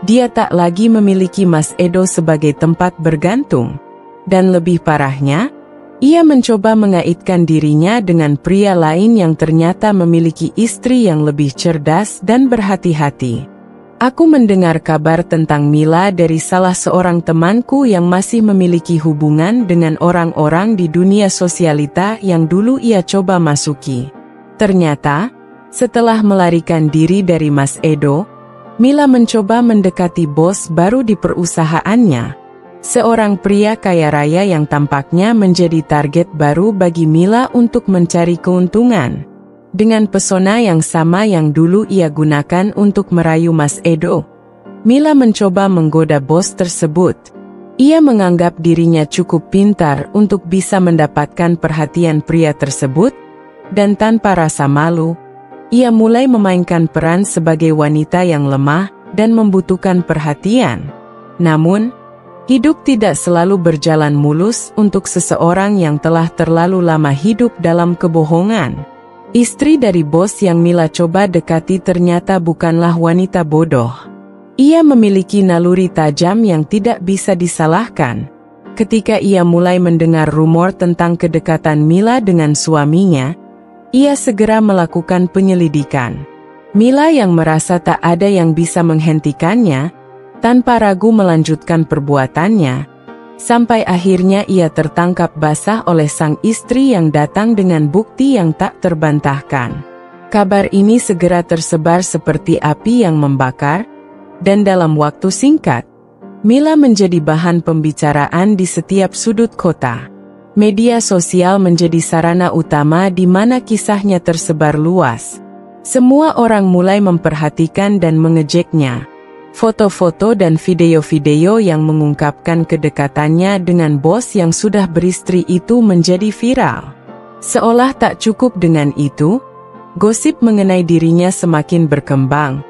dia tak lagi memiliki Mas Edo sebagai tempat bergantung. Dan lebih parahnya, ia mencoba mengaitkan dirinya dengan pria lain yang ternyata memiliki istri yang lebih cerdas dan berhati-hati. Aku mendengar kabar tentang Mila dari salah seorang temanku yang masih memiliki hubungan dengan orang-orang di dunia sosialita yang dulu ia coba masuki. Ternyata, setelah melarikan diri dari Mas Edo, Mila mencoba mendekati bos baru di perusahaannya. Seorang pria kaya raya yang tampaknya menjadi target baru bagi Mila untuk mencari keuntungan. Dengan pesona yang sama yang dulu ia gunakan untuk merayu Mas Edo, Mila mencoba menggoda bos tersebut. Ia menganggap dirinya cukup pintar untuk bisa mendapatkan perhatian pria tersebut, dan tanpa rasa malu, ia mulai memainkan peran sebagai wanita yang lemah dan membutuhkan perhatian. Namun, hidup tidak selalu berjalan mulus untuk seseorang yang telah terlalu lama hidup dalam kebohongan. Istri dari bos yang Mila coba dekati ternyata bukanlah wanita bodoh. Ia memiliki naluri tajam yang tidak bisa disalahkan. Ketika ia mulai mendengar rumor tentang kedekatan Mila dengan suaminya, ia segera melakukan penyelidikan. Mila yang merasa tak ada yang bisa menghentikannya, tanpa ragu melanjutkan perbuatannya, sampai akhirnya ia tertangkap basah oleh sang istri yang datang dengan bukti yang tak terbantahkan. Kabar ini segera tersebar seperti api yang membakar, dan dalam waktu singkat, Mila menjadi bahan pembicaraan di setiap sudut kota. Media sosial menjadi sarana utama di mana kisahnya tersebar luas. Semua orang mulai memperhatikan dan mengejeknya. Foto-foto dan video-video yang mengungkapkan kedekatannya dengan bos yang sudah beristri itu menjadi viral. Seolah tak cukup dengan itu, gosip mengenai dirinya semakin berkembang,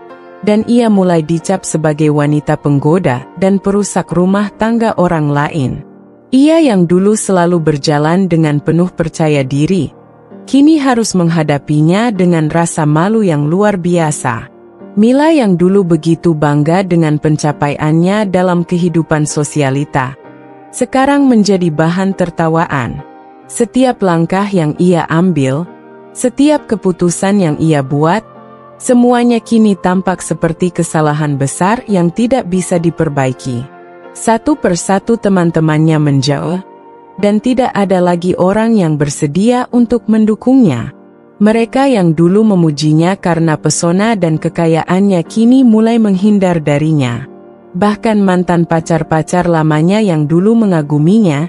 dan ia mulai dicap sebagai wanita penggoda dan perusak rumah tangga orang lain. Ia yang dulu selalu berjalan dengan penuh percaya diri, kini harus menghadapinya dengan rasa malu yang luar biasa. Mila yang dulu begitu bangga dengan pencapaiannya dalam kehidupan sosialita, sekarang menjadi bahan tertawaan. Setiap langkah yang ia ambil, setiap keputusan yang ia buat, semuanya kini tampak seperti kesalahan besar yang tidak bisa diperbaiki. Satu persatu teman-temannya menjauh, dan tidak ada lagi orang yang bersedia untuk mendukungnya. Mereka yang dulu memujinya karena pesona dan kekayaannya kini mulai menghindar darinya. Bahkan mantan pacar-pacar lamanya yang dulu mengaguminya,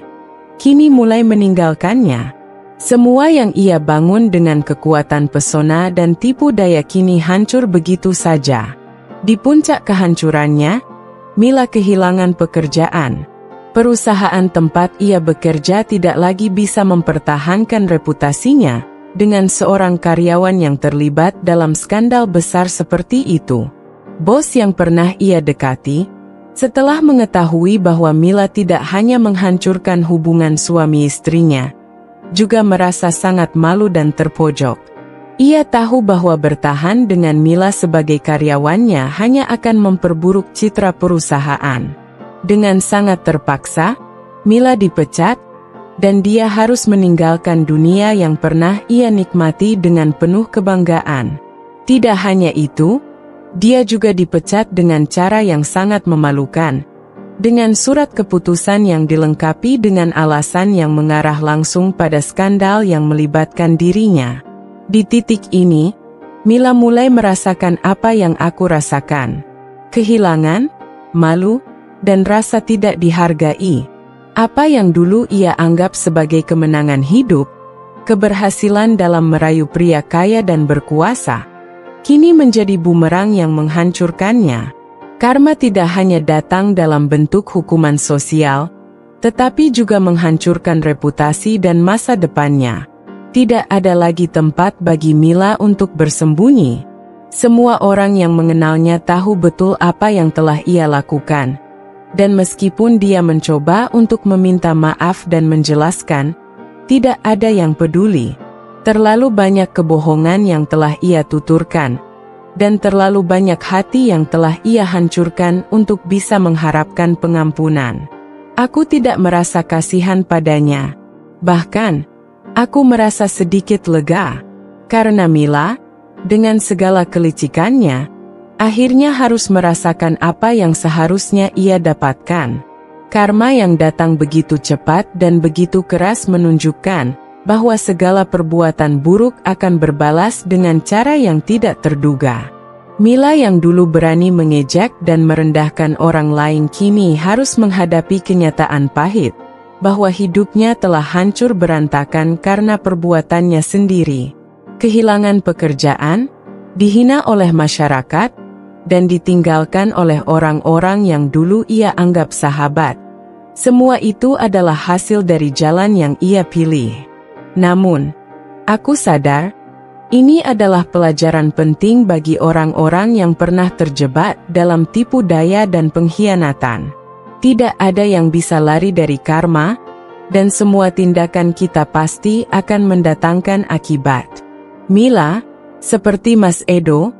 kini mulai meninggalkannya. Semua yang ia bangun dengan kekuatan pesona dan tipu daya kini hancur begitu saja. Di puncak kehancurannya, Mila kehilangan pekerjaan. Perusahaan tempat ia bekerja tidak lagi bisa mempertahankan reputasinya dengan seorang karyawan yang terlibat dalam skandal besar seperti itu. Bos yang pernah ia dekati, setelah mengetahui bahwa Mila tidak hanya menghancurkan hubungan suami istrinya, juga merasa sangat malu dan terpojok. Ia tahu bahwa bertahan dengan Mila sebagai karyawannya hanya akan memperburuk citra perusahaan. Dengan sangat terpaksa, Mila dipecat, dan dia harus meninggalkan dunia yang pernah ia nikmati dengan penuh kebanggaan. Tidak hanya itu, dia juga dipecat dengan cara yang sangat memalukan, dengan surat keputusan yang dilengkapi dengan alasan yang mengarah langsung pada skandal yang melibatkan dirinya. Di titik ini, Mila mulai merasakan apa yang aku rasakan. Kehilangan, malu, dan rasa tidak dihargai. Apa yang dulu ia anggap sebagai kemenangan hidup, keberhasilan dalam merayu pria kaya dan berkuasa, kini menjadi bumerang yang menghancurkannya. Karma tidak hanya datang dalam bentuk hukuman sosial, tetapi juga menghancurkan reputasi dan masa depannya. Tidak ada lagi tempat bagi Mila untuk bersembunyi. Semua orang yang mengenalnya tahu betul apa yang telah ia lakukan. Dan meskipun dia mencoba untuk meminta maaf dan menjelaskan, tidak ada yang peduli. Terlalu banyak kebohongan yang telah ia tuturkan, dan terlalu banyak hati yang telah ia hancurkan untuk bisa mengharapkan pengampunan. Aku tidak merasa kasihan padanya. Bahkan, aku merasa sedikit lega. Karena Mila, dengan segala kelicikannya, akhirnya harus merasakan apa yang seharusnya ia dapatkan. Karma yang datang begitu cepat dan begitu keras menunjukkan bahwa segala perbuatan buruk akan berbalas dengan cara yang tidak terduga. Mila yang dulu berani mengejek dan merendahkan orang lain kini harus menghadapi kenyataan pahit, bahwa hidupnya telah hancur berantakan karena perbuatannya sendiri. Kehilangan pekerjaan, dihina oleh masyarakat, dan ditinggalkan oleh orang-orang yang dulu ia anggap sahabat. Semua itu adalah hasil dari jalan yang ia pilih. Namun, aku sadar, ini adalah pelajaran penting bagi orang-orang yang pernah terjebak dalam tipu daya dan pengkhianatan. Tidak ada yang bisa lari dari karma, dan semua tindakan kita pasti akan mendatangkan akibat. Mila, seperti Mas Edo,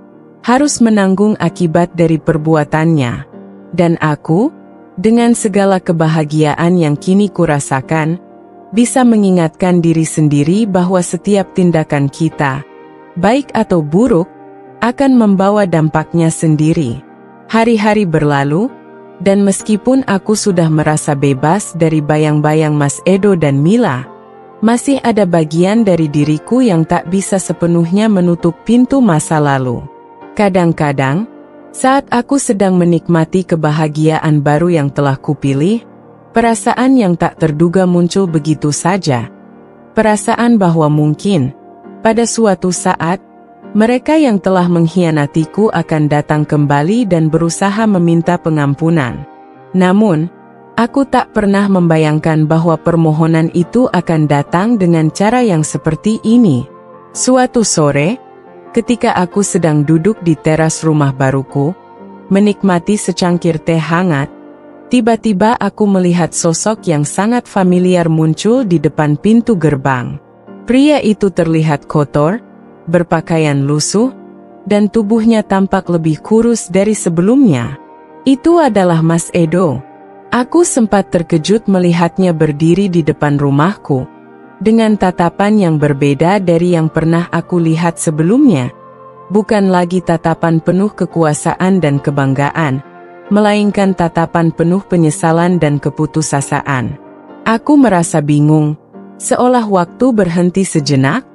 harus menanggung akibat dari perbuatannya. Dan aku, dengan segala kebahagiaan yang kini kurasakan, bisa mengingatkan diri sendiri bahwa setiap tindakan kita, baik atau buruk, akan membawa dampaknya sendiri. Hari-hari berlalu, dan meskipun aku sudah merasa bebas dari bayang-bayang Mas Edo dan Mila, masih ada bagian dari diriku yang tak bisa sepenuhnya menutup pintu masa lalu. Kadang-kadang, saat aku sedang menikmati kebahagiaan baru yang telah kupilih, perasaan yang tak terduga muncul begitu saja. Perasaan bahwa mungkin, pada suatu saat, mereka yang telah mengkhianatiku akan datang kembali dan berusaha meminta pengampunan. Namun, aku tak pernah membayangkan bahwa permohonan itu akan datang dengan cara yang seperti ini. Suatu sore, ketika aku sedang duduk di teras rumah baruku, menikmati secangkir teh hangat, tiba-tiba aku melihat sosok yang sangat familiar muncul di depan pintu gerbang. Pria itu terlihat kotor, berpakaian lusuh, dan tubuhnya tampak lebih kurus dari sebelumnya. Itu adalah Mas Edo. Aku sempat terkejut melihatnya berdiri di depan rumahku, dengan tatapan yang berbeda dari yang pernah aku lihat sebelumnya. Bukan lagi tatapan penuh kekuasaan dan kebanggaan, melainkan tatapan penuh penyesalan dan keputusasaan. Aku merasa bingung, seolah waktu berhenti sejenak,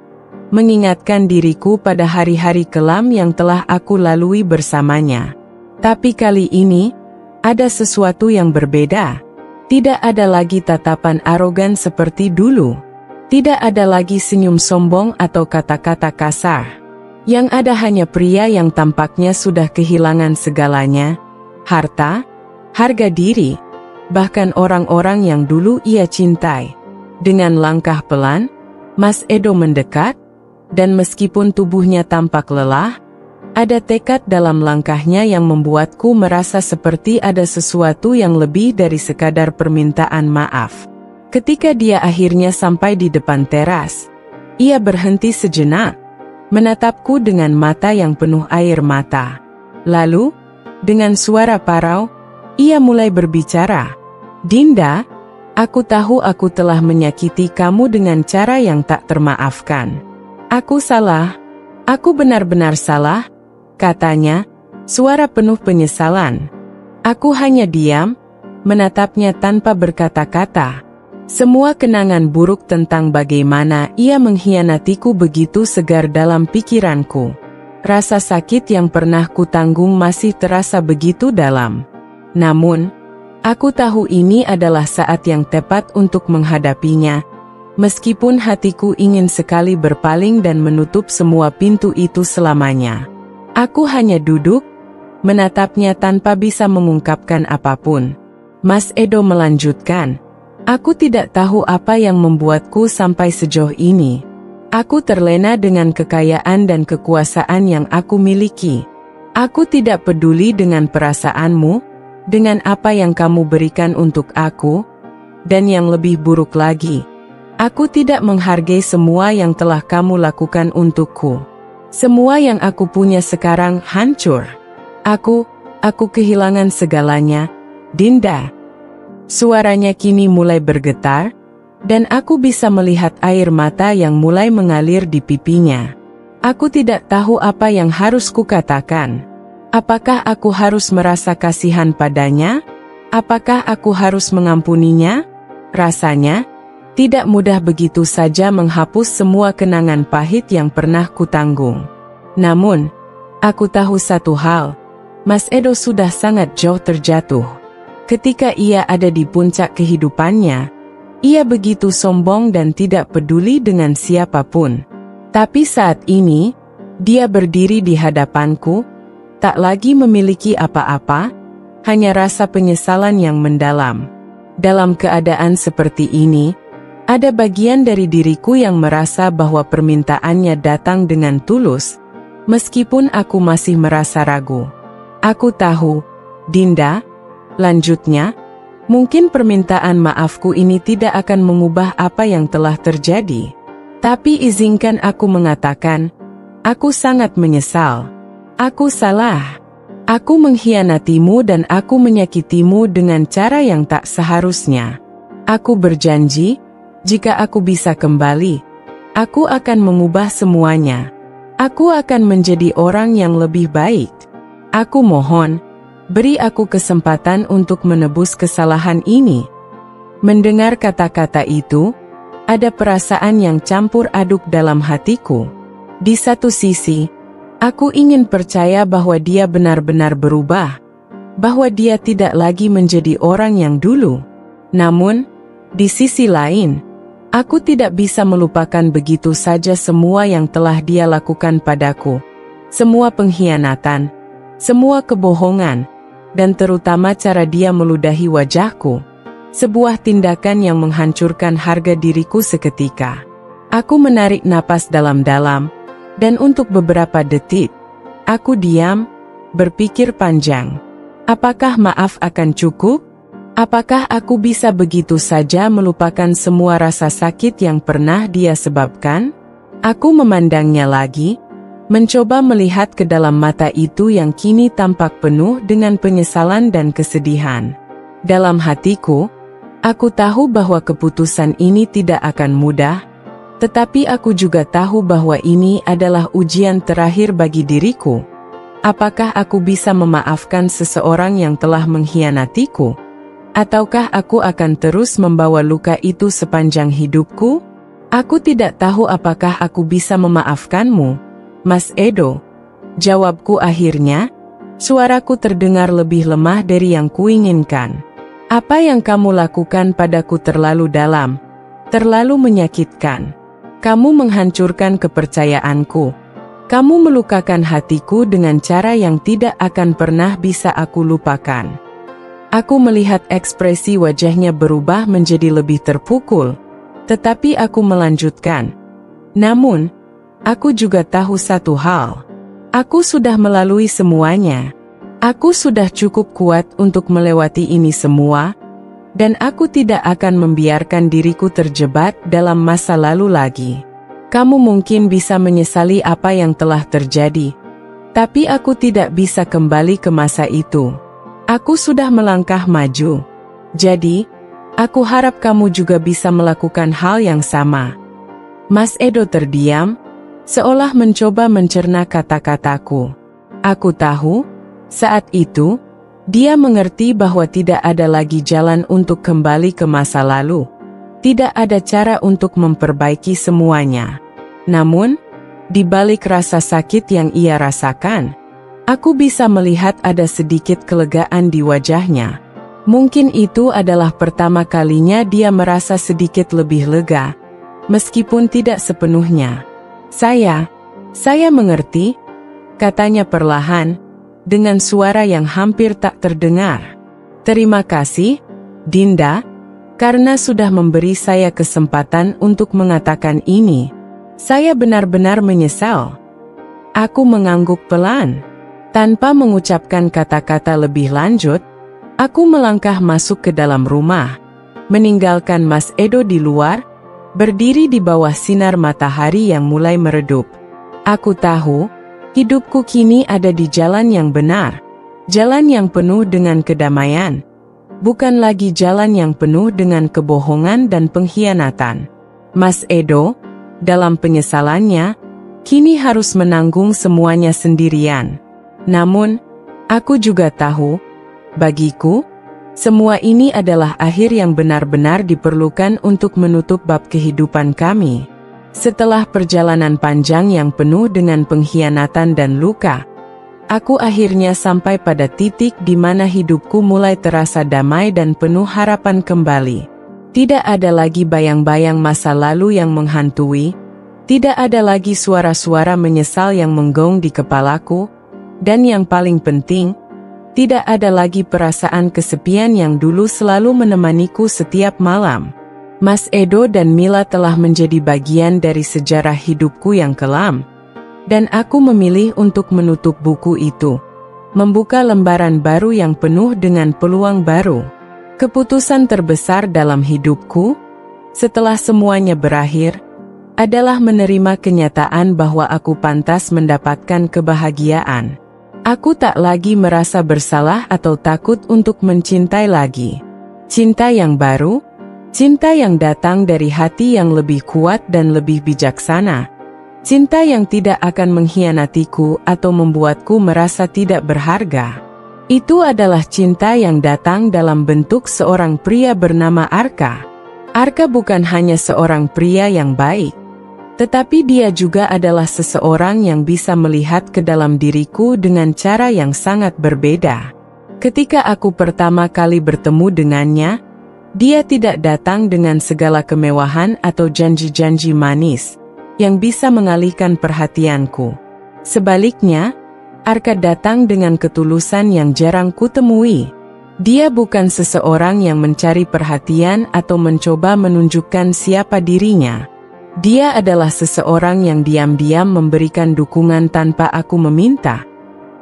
mengingatkan diriku pada hari-hari kelam yang telah aku lalui bersamanya. Tapi kali ini, ada sesuatu yang berbeda. Tidak ada lagi tatapan arogan seperti dulu. Tidak ada lagi senyum sombong atau kata-kata kasar. Yang ada hanya pria yang tampaknya sudah kehilangan segalanya, harta, harga diri, bahkan orang-orang yang dulu ia cintai. Dengan langkah pelan, Mas Edo mendekat, dan meskipun tubuhnya tampak lelah, ada tekad dalam langkahnya yang membuatku merasa seperti ada sesuatu yang lebih dari sekadar permintaan maaf. Ketika dia akhirnya sampai di depan teras, ia berhenti sejenak, menatapku dengan mata yang penuh air mata. Lalu, dengan suara parau, ia mulai berbicara. "Dinda, aku tahu aku telah menyakiti kamu dengan cara yang tak termaafkan. Aku salah, aku benar-benar salah," katanya, suara penuh penyesalan. Aku hanya diam, menatapnya tanpa berkata-kata. Semua kenangan buruk tentang bagaimana ia mengkhianatiku begitu segar dalam pikiranku. Rasa sakit yang pernah kutanggung masih terasa begitu dalam. Namun, aku tahu ini adalah saat yang tepat untuk menghadapinya, meskipun hatiku ingin sekali berpaling dan menutup semua pintu itu selamanya. Aku hanya duduk, menatapnya tanpa bisa mengungkapkan apapun. Mas Edo melanjutkan, "Aku tidak tahu apa yang membuatku sampai sejauh ini. Aku terlena dengan kekayaan dan kekuasaan yang aku miliki. Aku tidak peduli dengan perasaanmu, dengan apa yang kamu berikan untuk aku, dan yang lebih buruk lagi, aku tidak menghargai semua yang telah kamu lakukan untukku. Semua yang aku punya sekarang hancur. Aku kehilangan segalanya, Dinda. Suaranya kini mulai bergetar, dan aku bisa melihat air mata yang mulai mengalir di pipinya. Aku tidak tahu apa yang harus kukatakan. Apakah aku harus merasa kasihan padanya? Apakah aku harus mengampuninya? Rasanya tidak mudah begitu saja menghapus semua kenangan pahit yang pernah kutanggung. Namun, aku tahu satu hal, Mas Edo sudah sangat jauh terjatuh. Ketika ia ada di puncak kehidupannya, ia begitu sombong dan tidak peduli dengan siapapun. Tapi saat ini, dia berdiri di hadapanku, tak lagi memiliki apa-apa, hanya rasa penyesalan yang mendalam. Dalam keadaan seperti ini, ada bagian dari diriku yang merasa bahwa permintaannya datang dengan tulus, meskipun aku masih merasa ragu. Aku tahu, Dinda, lanjutnya, mungkin permintaan maafku ini tidak akan mengubah apa yang telah terjadi. Tapi izinkan aku mengatakan, aku sangat menyesal. Aku salah. Aku mengkhianatimu dan aku menyakitimu dengan cara yang tak seharusnya. Aku berjanji, jika aku bisa kembali, aku akan mengubah semuanya. Aku akan menjadi orang yang lebih baik. Aku mohon, beri aku kesempatan untuk menebus kesalahan ini. Mendengar kata-kata itu, ada perasaan yang campur aduk dalam hatiku. Di satu sisi, aku ingin percaya bahwa dia benar-benar berubah, bahwa dia tidak lagi menjadi orang yang dulu. Namun, di sisi lain, aku tidak bisa melupakan begitu saja semua yang telah dia lakukan padaku. Semua pengkhianatan, semua kebohongan, dan terutama cara dia meludahi wajahku. Sebuah tindakan yang menghancurkan harga diriku seketika. Aku menarik napas dalam-dalam, dan untuk beberapa detik, aku diam, berpikir panjang. Apakah maaf akan cukup? Apakah aku bisa begitu saja melupakan semua rasa sakit yang pernah dia sebabkan? Aku memandangnya lagi, mencoba melihat ke dalam mata itu yang kini tampak penuh dengan penyesalan dan kesedihan. Dalam hatiku, aku tahu bahwa keputusan ini tidak akan mudah, tetapi aku juga tahu bahwa ini adalah ujian terakhir bagi diriku. Apakah aku bisa memaafkan seseorang yang telah mengkhianatiku? Ataukah aku akan terus membawa luka itu sepanjang hidupku? Aku tidak tahu apakah aku bisa memaafkanmu, Mas Edo. Jawabku akhirnya, suaraku terdengar lebih lemah dari yang kuinginkan. Apa yang kamu lakukan padaku terlalu dalam, terlalu menyakitkan. Kamu menghancurkan kepercayaanku. Kamu melukakan hatiku dengan cara yang tidak akan pernah bisa aku lupakan. Aku melihat ekspresi wajahnya berubah menjadi lebih terpukul, tetapi aku melanjutkan. Namun, aku juga tahu satu hal. Aku sudah melalui semuanya. Aku sudah cukup kuat untuk melewati ini semua, dan aku tidak akan membiarkan diriku terjebak dalam masa lalu lagi. Kamu mungkin bisa menyesali apa yang telah terjadi, tapi aku tidak bisa kembali ke masa itu. Aku sudah melangkah maju. Jadi, aku harap kamu juga bisa melakukan hal yang sama. Mas Edo terdiam, seolah mencoba mencerna kata-kataku. Aku tahu, saat itu, dia mengerti bahwa tidak ada lagi jalan untuk kembali ke masa lalu. Tidak ada cara untuk memperbaiki semuanya. Namun, di balik rasa sakit yang ia rasakan, aku bisa melihat ada sedikit kelegaan di wajahnya. Mungkin itu adalah pertama kalinya dia merasa sedikit lebih lega, meskipun tidak sepenuhnya. Saya mengerti, katanya perlahan, dengan suara yang hampir tak terdengar. Terima kasih, Dinda, karena sudah memberi saya kesempatan untuk mengatakan ini. Saya benar-benar menyesal. Aku mengangguk pelan. Tanpa mengucapkan kata-kata lebih lanjut, aku melangkah masuk ke dalam rumah, meninggalkan Mas Edo di luar, berdiri di bawah sinar matahari yang mulai meredup. Aku tahu, hidupku kini ada di jalan yang benar, jalan yang penuh dengan kedamaian, bukan lagi jalan yang penuh dengan kebohongan dan pengkhianatan. Mas Edo, dalam penyesalannya, kini harus menanggung semuanya sendirian. Namun, aku juga tahu, bagiku, semua ini adalah akhir yang benar-benar diperlukan untuk menutup bab kehidupan kami. Setelah perjalanan panjang yang penuh dengan pengkhianatan dan luka, aku akhirnya sampai pada titik di mana hidupku mulai terasa damai dan penuh harapan kembali. Tidak ada lagi bayang-bayang masa lalu yang menghantui, tidak ada lagi suara-suara menyesal yang menggong di kepalaku, dan yang paling penting, tidak ada lagi perasaan kesepian yang dulu selalu menemaniku setiap malam. Mas Edo dan Mila telah menjadi bagian dari sejarah hidupku yang kelam, dan aku memilih untuk menutup buku itu, membuka lembaran baru yang penuh dengan peluang baru. Keputusan terbesar dalam hidupku, setelah semuanya berakhir, adalah menerima kenyataan bahwa aku pantas mendapatkan kebahagiaan. Aku tak lagi merasa bersalah atau takut untuk mencintai lagi. Cinta yang baru, cinta yang datang dari hati yang lebih kuat dan lebih bijaksana. Cinta yang tidak akan mengkhianatiku atau membuatku merasa tidak berharga. Itu adalah cinta yang datang dalam bentuk seorang pria bernama Arka. Arka bukan hanya seorang pria yang baik, tetapi dia juga adalah seseorang yang bisa melihat ke dalam diriku dengan cara yang sangat berbeda. Ketika aku pertama kali bertemu dengannya, dia tidak datang dengan segala kemewahan atau janji-janji manis yang bisa mengalihkan perhatianku. Sebaliknya, Arka datang dengan ketulusan yang jarang kutemui. Dia bukan seseorang yang mencari perhatian atau mencoba menunjukkan siapa dirinya. Dia adalah seseorang yang diam-diam memberikan dukungan tanpa aku meminta,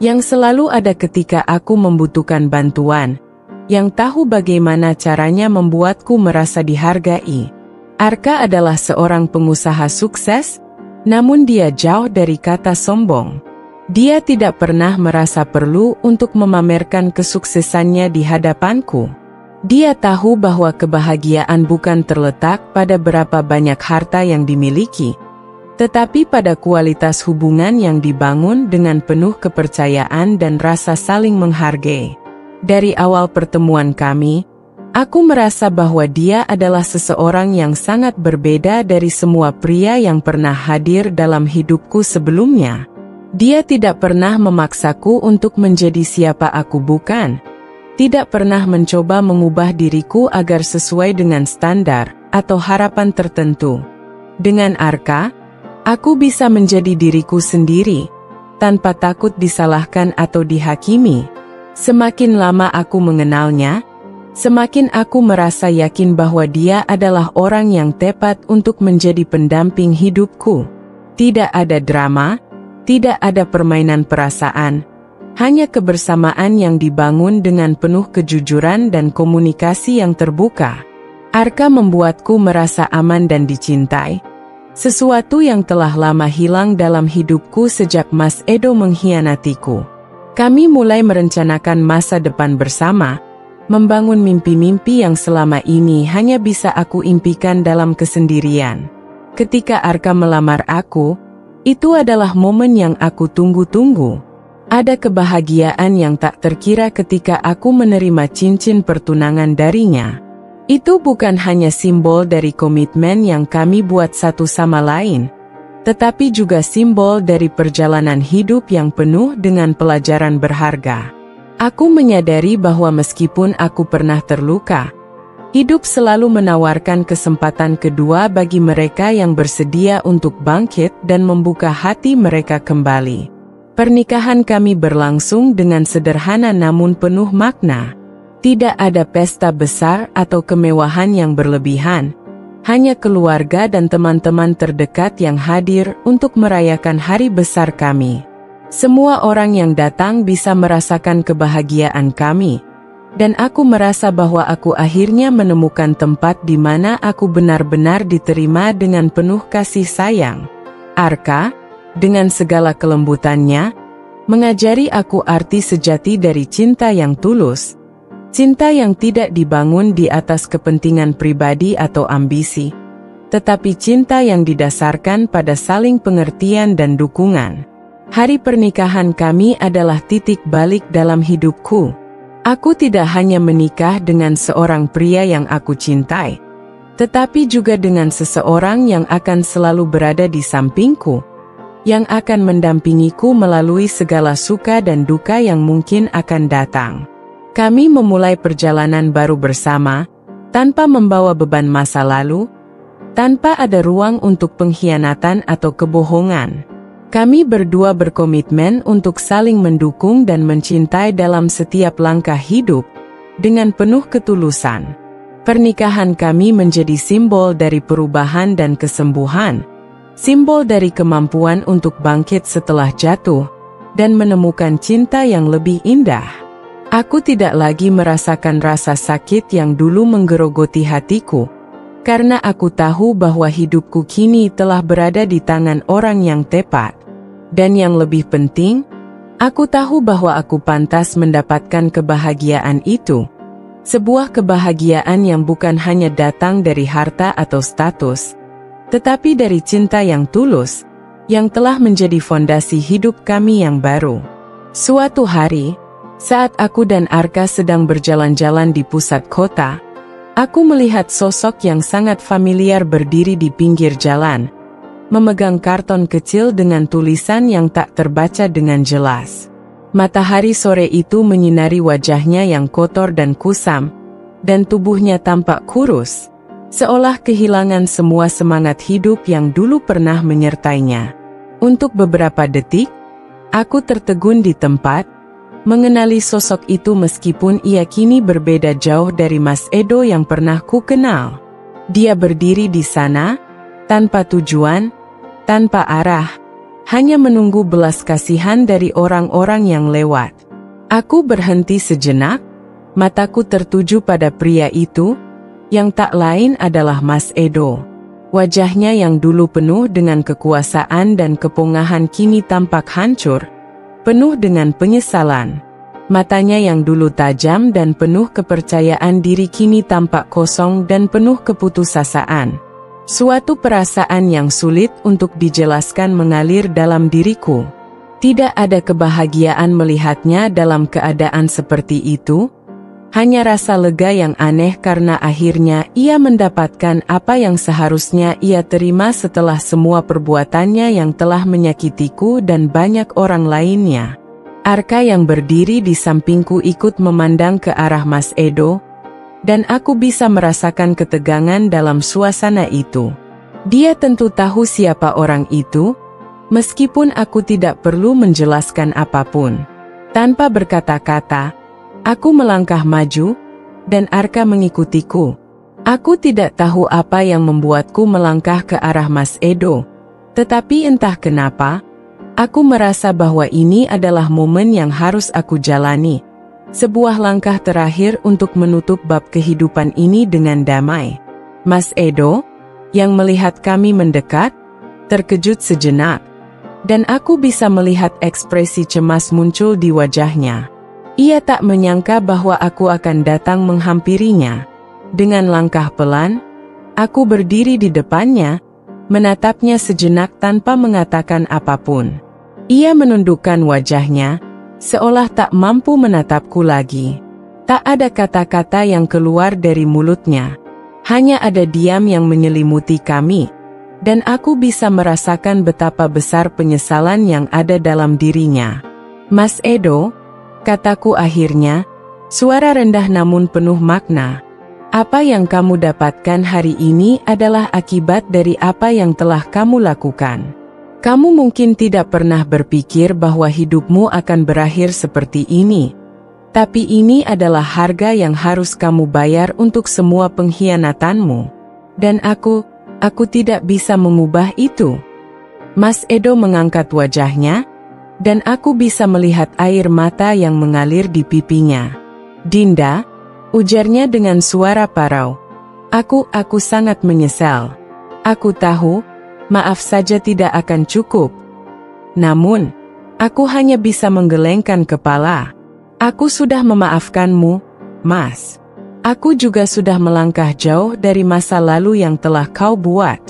yang selalu ada ketika aku membutuhkan bantuan, yang tahu bagaimana caranya membuatku merasa dihargai. Arka adalah seorang pengusaha sukses, namun dia jauh dari kata sombong. Dia tidak pernah merasa perlu untuk memamerkan kesuksesannya di hadapanku. Dia tahu bahwa kebahagiaan bukan terletak pada berapa banyak harta yang dimiliki, tetapi pada kualitas hubungan yang dibangun dengan penuh kepercayaan dan rasa saling menghargai. Dari awal pertemuan kami, aku merasa bahwa dia adalah seseorang yang sangat berbeda dari semua pria yang pernah hadir dalam hidupku sebelumnya. Dia tidak pernah memaksaku untuk menjadi siapa aku bukan. Tidak pernah mencoba mengubah diriku agar sesuai dengan standar atau harapan tertentu. Dengan Arka, aku bisa menjadi diriku sendiri, tanpa takut disalahkan atau dihakimi. Semakin lama aku mengenalnya, semakin aku merasa yakin bahwa dia adalah orang yang tepat untuk menjadi pendamping hidupku. Tidak ada drama, tidak ada permainan perasaan, hanya kebersamaan yang dibangun dengan penuh kejujuran dan komunikasi yang terbuka. Arka membuatku merasa aman dan dicintai, sesuatu yang telah lama hilang dalam hidupku sejak Mas Edo mengkhianatiku. Kami mulai merencanakan masa depan bersama, membangun mimpi-mimpi yang selama ini hanya bisa aku impikan dalam kesendirian. Ketika Arka melamar aku, itu adalah momen yang aku tunggu-tunggu. Ada kebahagiaan yang tak terkira ketika aku menerima cincin pertunangan darinya. Itu bukan hanya simbol dari komitmen yang kami buat satu sama lain, tetapi juga simbol dari perjalanan hidup yang penuh dengan pelajaran berharga. Aku menyadari bahwa meskipun aku pernah terluka, hidup selalu menawarkan kesempatan kedua bagi mereka yang bersedia untuk bangkit dan membuka hati mereka kembali. Pernikahan kami berlangsung dengan sederhana namun penuh makna. Tidak ada pesta besar atau kemewahan yang berlebihan, Hanya keluarga dan teman-teman terdekat yang hadir untuk merayakan hari besar kami. Semua orang yang datang bisa merasakan kebahagiaan kami. Dan aku merasa bahwa aku akhirnya menemukan tempat di mana aku benar-benar diterima dengan penuh kasih sayang. Arka, dengan segala kelembutannya, mengajari aku arti sejati dari cinta yang tulus. Cinta yang tidak dibangun di atas kepentingan pribadi atau ambisi, tetapi cinta yang didasarkan pada saling pengertian dan dukungan. Hari pernikahan kami adalah titik balik dalam hidupku. Aku tidak hanya menikah dengan seorang pria yang aku cintai, tetapi juga dengan seseorang yang akan selalu berada di sampingku, yang akan mendampingiku melalui segala suka dan duka yang mungkin akan datang. Kami memulai perjalanan baru bersama, tanpa membawa beban masa lalu, tanpa ada ruang untuk pengkhianatan atau kebohongan. Kami berdua berkomitmen untuk saling mendukung dan mencintai dalam setiap langkah hidup, dengan penuh ketulusan. Pernikahan kami menjadi simbol dari perubahan dan kesembuhan, simbol dari kemampuan untuk bangkit setelah jatuh, dan menemukan cinta yang lebih indah. Aku tidak lagi merasakan rasa sakit yang dulu menggerogoti hatiku, karena aku tahu bahwa hidupku kini telah berada di tangan orang yang tepat. Dan yang lebih penting, aku tahu bahwa aku pantas mendapatkan kebahagiaan itu. Sebuah kebahagiaan yang bukan hanya datang dari harta atau status, tetapi dari cinta yang tulus, yang telah menjadi fondasi hidup kami yang baru. Suatu hari, saat aku dan Arka sedang berjalan-jalan di pusat kota, aku melihat sosok yang sangat familiar berdiri di pinggir jalan, memegang karton kecil dengan tulisan yang tak terbaca dengan jelas. Matahari sore itu menyinari wajahnya yang kotor dan kusam, dan tubuhnya tampak kurus, seolah kehilangan semua semangat hidup yang dulu pernah menyertainya. Untuk beberapa detik, aku tertegun di tempat, mengenali sosok itu meskipun ia kini berbeda jauh dari Mas Edo yang pernah ku kenal. Dia berdiri di sana, tanpa tujuan, tanpa arah, hanya menunggu belas kasihan dari orang-orang yang lewat. Aku berhenti sejenak, mataku tertuju pada pria itu, yang tak lain adalah Mas Edo. Wajahnya yang dulu penuh dengan kekuasaan dan kepungahan kini tampak hancur, penuh dengan penyesalan. Matanya yang dulu tajam dan penuh kepercayaan diri kini tampak kosong dan penuh keputusasaan. Suatu perasaan yang sulit untuk dijelaskan mengalir dalam diriku. Tidak ada kebahagiaan melihatnya dalam keadaan seperti itu, hanya rasa lega yang aneh karena akhirnya ia mendapatkan apa yang seharusnya ia terima setelah semua perbuatannya yang telah menyakitiku dan banyak orang lainnya. Arka yang berdiri di sampingku ikut memandang ke arah Mas Edo, dan aku bisa merasakan ketegangan dalam suasana itu. Dia tentu tahu siapa orang itu, meskipun aku tidak perlu menjelaskan apapun. Tanpa berkata-kata, aku melangkah maju, dan Arka mengikutiku. Aku tidak tahu apa yang membuatku melangkah ke arah Mas Edo, tetapi entah kenapa, aku merasa bahwa ini adalah momen yang harus aku jalani. Sebuah langkah terakhir untuk menutup bab kehidupan ini dengan damai. Mas Edo, yang melihat kami mendekat, terkejut sejenak, dan aku bisa melihat ekspresi cemas muncul di wajahnya. Ia tak menyangka bahwa aku akan datang menghampirinya. Dengan langkah pelan, aku berdiri di depannya, menatapnya sejenak tanpa mengatakan apapun. Ia menundukkan wajahnya, seolah tak mampu menatapku lagi. Tak ada kata-kata yang keluar dari mulutnya. Hanya ada diam yang menyelimuti kami, dan aku bisa merasakan betapa besar penyesalan yang ada dalam dirinya. Mas Edo, kataku akhirnya, suara rendah namun penuh makna. Apa yang kamu dapatkan hari ini adalah akibat dari apa yang telah kamu lakukan. Kamu mungkin tidak pernah berpikir bahwa hidupmu akan berakhir seperti ini. Tapi ini adalah harga yang harus kamu bayar untuk semua pengkhianatanmu. Dan aku tidak bisa mengubah itu. Mas Edo mengangkat wajahnya, dan aku bisa melihat air mata yang mengalir di pipinya. Dinda, ujarnya dengan suara parau. Aku sangat menyesal. Aku tahu, maaf saja tidak akan cukup. Namun, aku hanya bisa menggelengkan kepala. Aku sudah memaafkanmu, Mas. Aku juga sudah melangkah jauh dari masa lalu yang telah kau buat.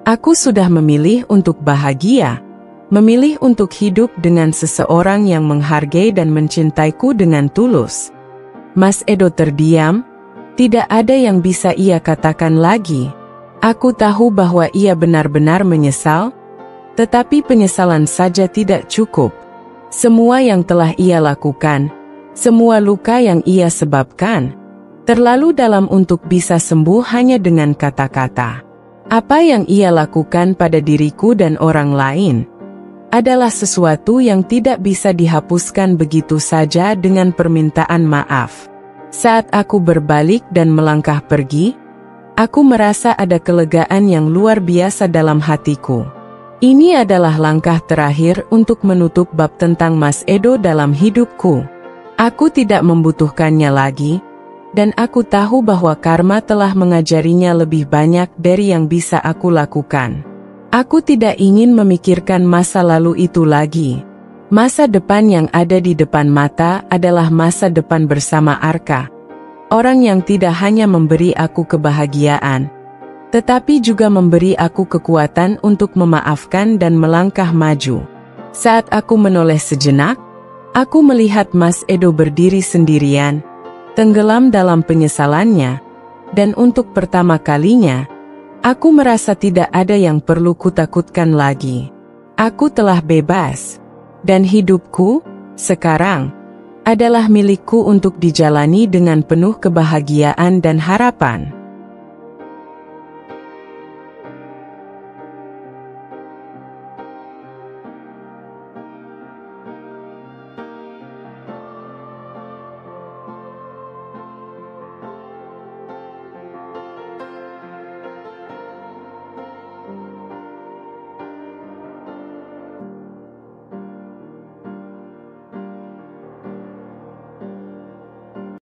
Aku sudah memilih untuk bahagia, memilih untuk hidup dengan seseorang yang menghargai dan mencintaiku dengan tulus. Mas Edo terdiam, tidak ada yang bisa ia katakan lagi. Aku tahu bahwa ia benar-benar menyesal, tetapi penyesalan saja tidak cukup. Semua yang telah ia lakukan, semua luka yang ia sebabkan, terlalu dalam untuk bisa sembuh hanya dengan kata-kata. Apa yang ia lakukan pada diriku dan orang lain adalah sesuatu yang tidak bisa dihapuskan begitu saja dengan permintaan maaf. Saat aku berbalik dan melangkah pergi, aku merasa ada kelegaan yang luar biasa dalam hatiku. Ini adalah langkah terakhir untuk menutup bab tentang Mas Edo dalam hidupku. Aku tidak membutuhkannya lagi, dan aku tahu bahwa karma telah mengajarinya lebih banyak dari yang bisa aku lakukan. Aku tidak ingin memikirkan masa lalu itu lagi. Masa depan yang ada di depan mata adalah masa depan bersama Arka. Orang yang tidak hanya memberi aku kebahagiaan, tetapi juga memberi aku kekuatan untuk memaafkan dan melangkah maju. Saat aku menoleh sejenak, aku melihat Mas Edo berdiri sendirian, tenggelam dalam penyesalannya, dan untuk pertama kalinya, aku merasa tidak ada yang perlu kutakutkan lagi. Aku telah bebas, dan hidupku, sekarang, adalah milikku untuk dijalani dengan penuh kebahagiaan dan harapan.